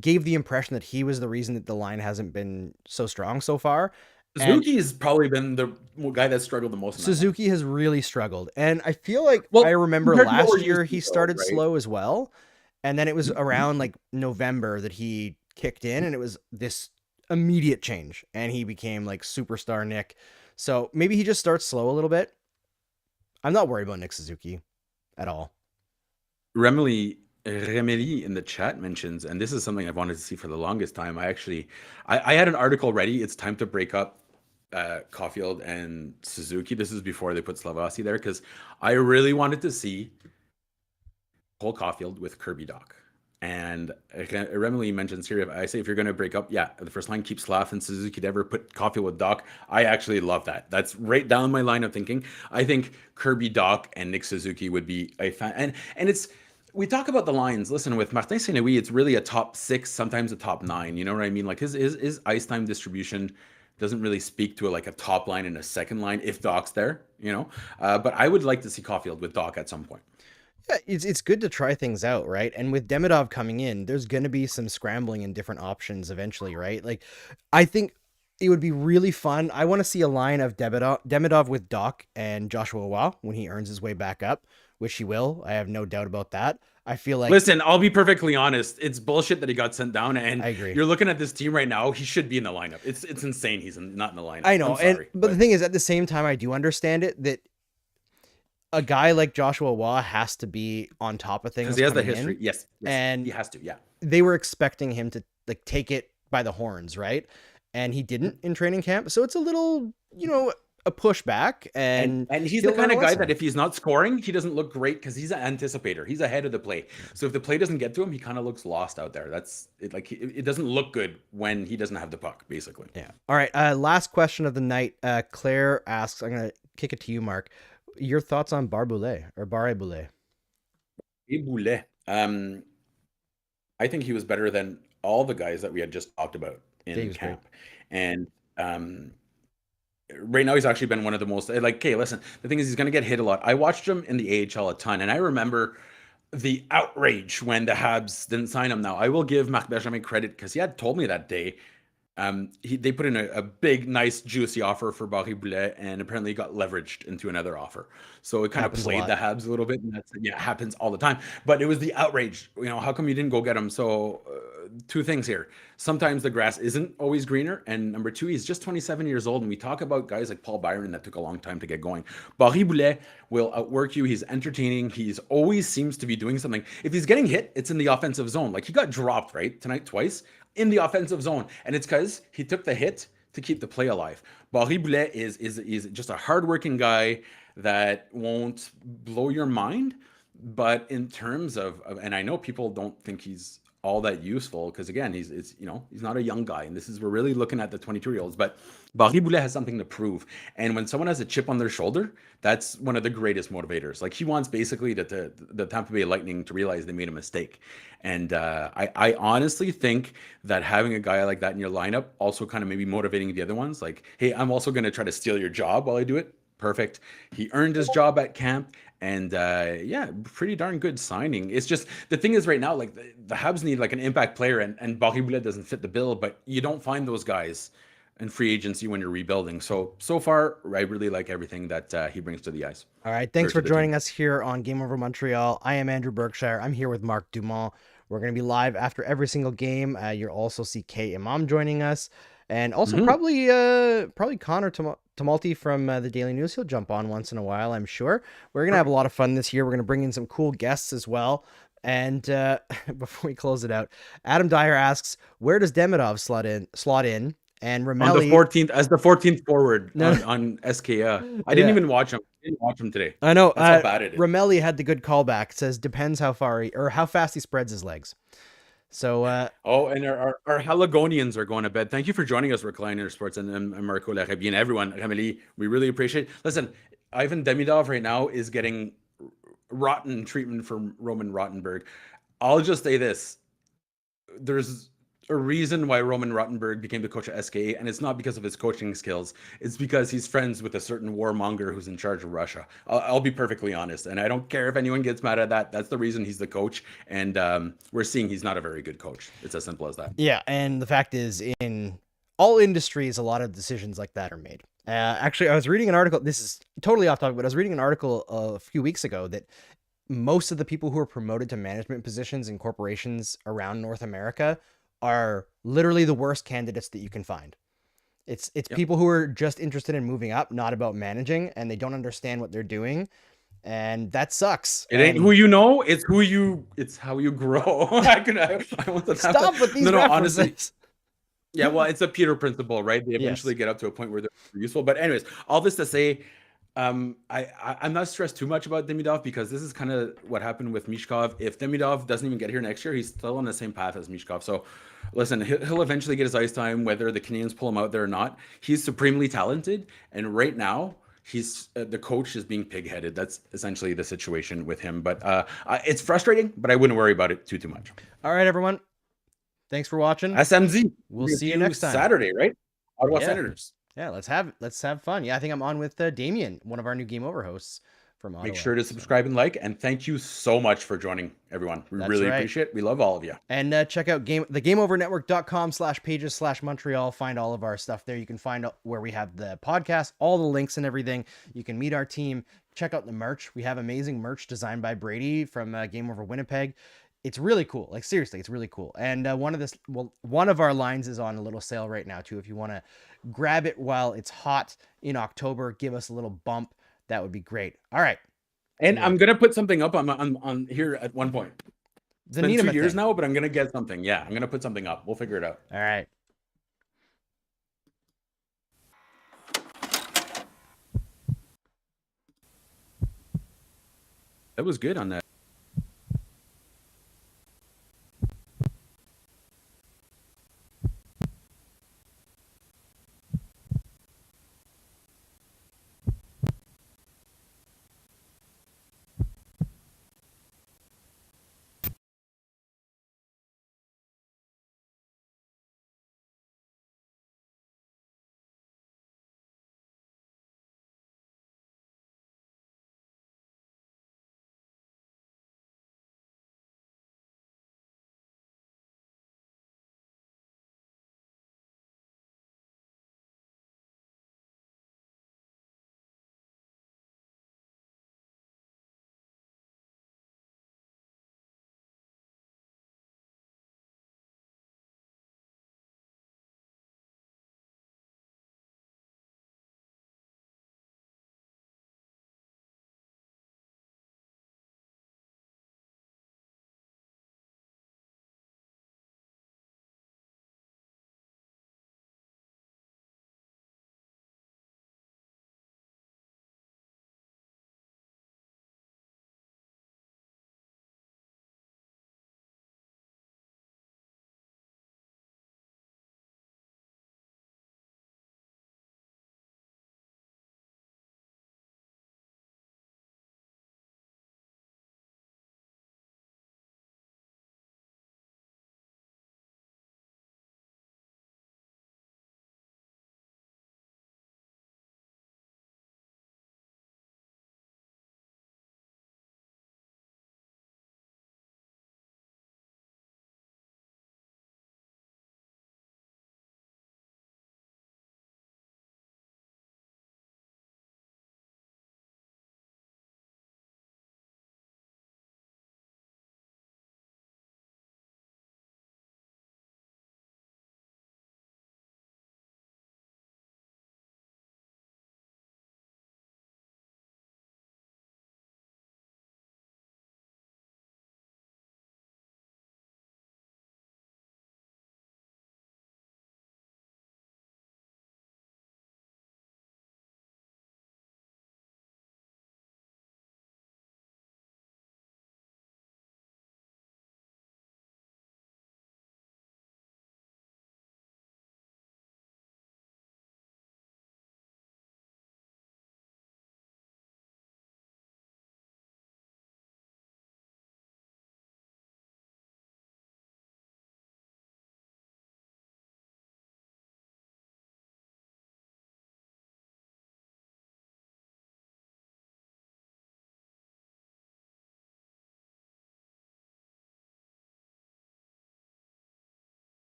C: gave the impression that he was the reason that the line hasn't been so strong so far.
B: Suzuki has probably been the guy that struggled the most.
C: Suzuki has really struggled. And I feel like
B: Well,
C: I remember
B: compared to what
C: last
B: we're
C: year
B: used to,
C: he
B: though,
C: started
B: right?
C: slow as well. And then it was around like November that he kicked in, and it was this immediate change and he became like superstar Nick. So maybe he just starts slow a little bit. I'm not worried about Nick Suzuki at all.
B: Remely in the chat mentions, and this is something I've wanted to see for the longest time. I had an article ready. It's time to break up Caufield and Suzuki. This is before they put Slavkovsky there because I really wanted to see Cole Caufield with Kirby Dach. And Remily mentions here, I say if you're going to break up, the first line keeps Slav and Suzuki to ever put Caufield with Dach. I actually love that. That's right down my line of thinking. I think Kirby Dach and Nick Suzuki would be a fan. And it's, we talk about the lines. Listen, with Martin St. Louis, it's really a top 6, sometimes a top 9. You know what I mean? Like his ice time distribution doesn't really speak to a top line and a second line if Dach's there, But I would like to see Caufield with Dach at some point.
C: Yeah, it's good to try things out, right? And with Demidov coming in, there's going to be some scrambling and different options eventually, right? Like, I think it would be really fun. I want to see a line of Demidov with Dach and Joshua Roy when he earns his way back up, which he will. I have no doubt about that. I feel like...
B: Listen, I'll be perfectly honest. It's bullshit that he got sent down, and
C: I agree.
B: You're looking at this team right now. He should be in the lineup. It's insane. He's not in the lineup.
C: I know,
B: I'm sorry,
C: but the thing is, at the same time, I do understand it that a guy like Joshua Waugh has to be on top of things
B: because he has the
C: coming
B: history.
C: in,
B: Yes,
C: and
B: he has to. Yeah.
C: they were expecting him to like take it by the horns, right? And he didn't in training camp, so it's a little, a pushback, and
B: he's
C: he'll
B: the kind
C: learn
B: of
C: a
B: guy
C: lesson.
B: that if he's not scoring, he doesn't look great because he's an anticipator. He's ahead of the play. So if the play doesn't get to him, he kind of looks lost out there. That's it. Like it doesn't look good when he doesn't have the puck, basically.
C: Yeah. All right. Last question of the night. Claire asks, I'm gonna kick it to you, Marc. Your thoughts on Barre Boulet?
B: Guhle. I think he was better than all the guys that we had just talked about in camp. And right now he's actually been one of the most like, okay, listen, the thing is he's going to get hit a lot. I watched him in the AHL a ton, and I remember the outrage when the Habs didn't sign him. Now, I will give Marc Benjamin credit because he had told me that day. They put in a big, nice, juicy offer for Barre Boulet, and apparently got leveraged into another offer. So it kind of played the Habs a little bit, and that's, it happens all the time. But it was the outrage. How come you didn't go get him? So two things here. Sometimes the grass isn't always greener, and number two, he's just 27 years old, and we talk about guys like Paul Byron that took a long time to get going. Barre Boulet will outwork you. He's entertaining. He's always seems to be doing something. If he's getting hit, it's in the offensive zone. Like he got dropped, right, tonight twice in the offensive zone, and it's because he took the hit to keep the play alive. Barre Boulet is just a hardworking guy that won't blow your mind, but in terms of and I know people don't think he's all that useful because again he's not a young guy, and we're really looking at the 22-year-olds, but Barre Boulet has something to prove, and when someone has a chip on their shoulder, that's one of the greatest motivators. Like he wants basically the Tampa Bay Lightning to realize they made a mistake, and I honestly think that having a guy like that in your lineup also kind of maybe motivating the other ones, like, hey, I'm also going to try to steal your job while I do it. Perfect. He earned his job at camp, and pretty darn good signing. It's just the thing is right now, like the Habs need like an impact player, and Barre Boulet doesn't fit the bill, but you don't find those guys in free agency when you're rebuilding. So far, I really like everything that he brings to the ice.
C: All right. Thanks for joining us here on Game Over Montreal. I am Andrew Berkshire. I'm here with Marc Dumont. We're going to be live after every single game. You'll also see Kay Imam joining us, and also probably Conor Tomalty from the Daily News. He'll jump on once in a while, I'm sure. We're going to have a lot of fun this year. We're going to bring in some cool guests as well. And before we close it out, Adam Dyer asks, where does Demidov slot in? And Ramelli,
B: on the 14th as the 14th forward on SKA. I didn't even watch him. I didn't watch him today.
C: I know.
B: That's how bad it is.
C: Ramelli had the good callback. It says depends how fast he spreads his legs. So
B: and our Haligonians are going to bed. Thank you for joining us, Recliner Sports and Marco Larabie and everyone. Emily, we really appreciate it. Listen, Ivan Demidov right now is getting rotten treatment from Roman Rottenberg. I'll just say this. There's a reason why Roman Rottenberg became the coach of SKA, and it's not because of his coaching skills. It's because he's friends with a certain warmonger who's in charge of Russia. I'll be perfectly honest, and I don't care if anyone gets mad at that. That's the reason he's the coach, and we're seeing he's not a very good coach. It's as simple as that.
C: Yeah, and the fact is, in all industries, a lot of decisions like that are made. Actually, I was reading an article. This is totally off topic, but I was reading an article a few weeks ago that most of the people who are promoted to management positions in corporations around North America are literally the worst candidates that you can find. It's people who are just interested in moving up, not about managing, and they don't understand what they're doing, and that sucks.
B: It ain't who you know, it's how you grow. I want to
C: stop with these references.
B: Honestly, yeah, well, it's a Peter principle, right? They eventually get up to a point where they're useful. But anyways, all this to say, I'm not stressed too much about Demidov because this is kind of what happened with Mishkov. If Demidov doesn't even get here next year, he's still on the same path as Mishkov. So listen, he'll eventually get his ice time, whether the Canadiens pull him out there or not. He's supremely talented. And right now, he's the coach is being pig-headed. That's essentially the situation with him. But it's frustrating, but I wouldn't worry about it too much.
C: All right, everyone. Thanks for watching.
B: SMZ.
C: We'll see you next time.
B: Saturday, right? Ottawa Senators.
C: Yeah, let's have fun. Yeah, I think I'm on with Damien, one of our new Game Over hosts from Ottawa.
B: Make sure to subscribe and like, and thank you so much for joining, everyone. We really appreciate it. We love all of you.
C: And check out the GameOverNetwork.com/pages/Montreal. Find all of our stuff there. You can find out where we have the podcast, all the links and everything. You can meet our team. Check out the merch. We have amazing merch designed by Brady from Game Over Winnipeg. It's really cool. Like seriously, it's really cool. And one of our lines is on a little sale right now too. If you want to grab it while it's hot in October, give us a little bump. That would be great. All right.
B: And
C: Do
B: I'm
C: it.
B: gonna put something up on here at one point. It's
C: The
B: been 2
C: Niedema
B: years
C: thing.
B: now, but I'm gonna get something. Yeah, I'm gonna put something up. We'll figure it out.
C: All right.
B: That was good on that.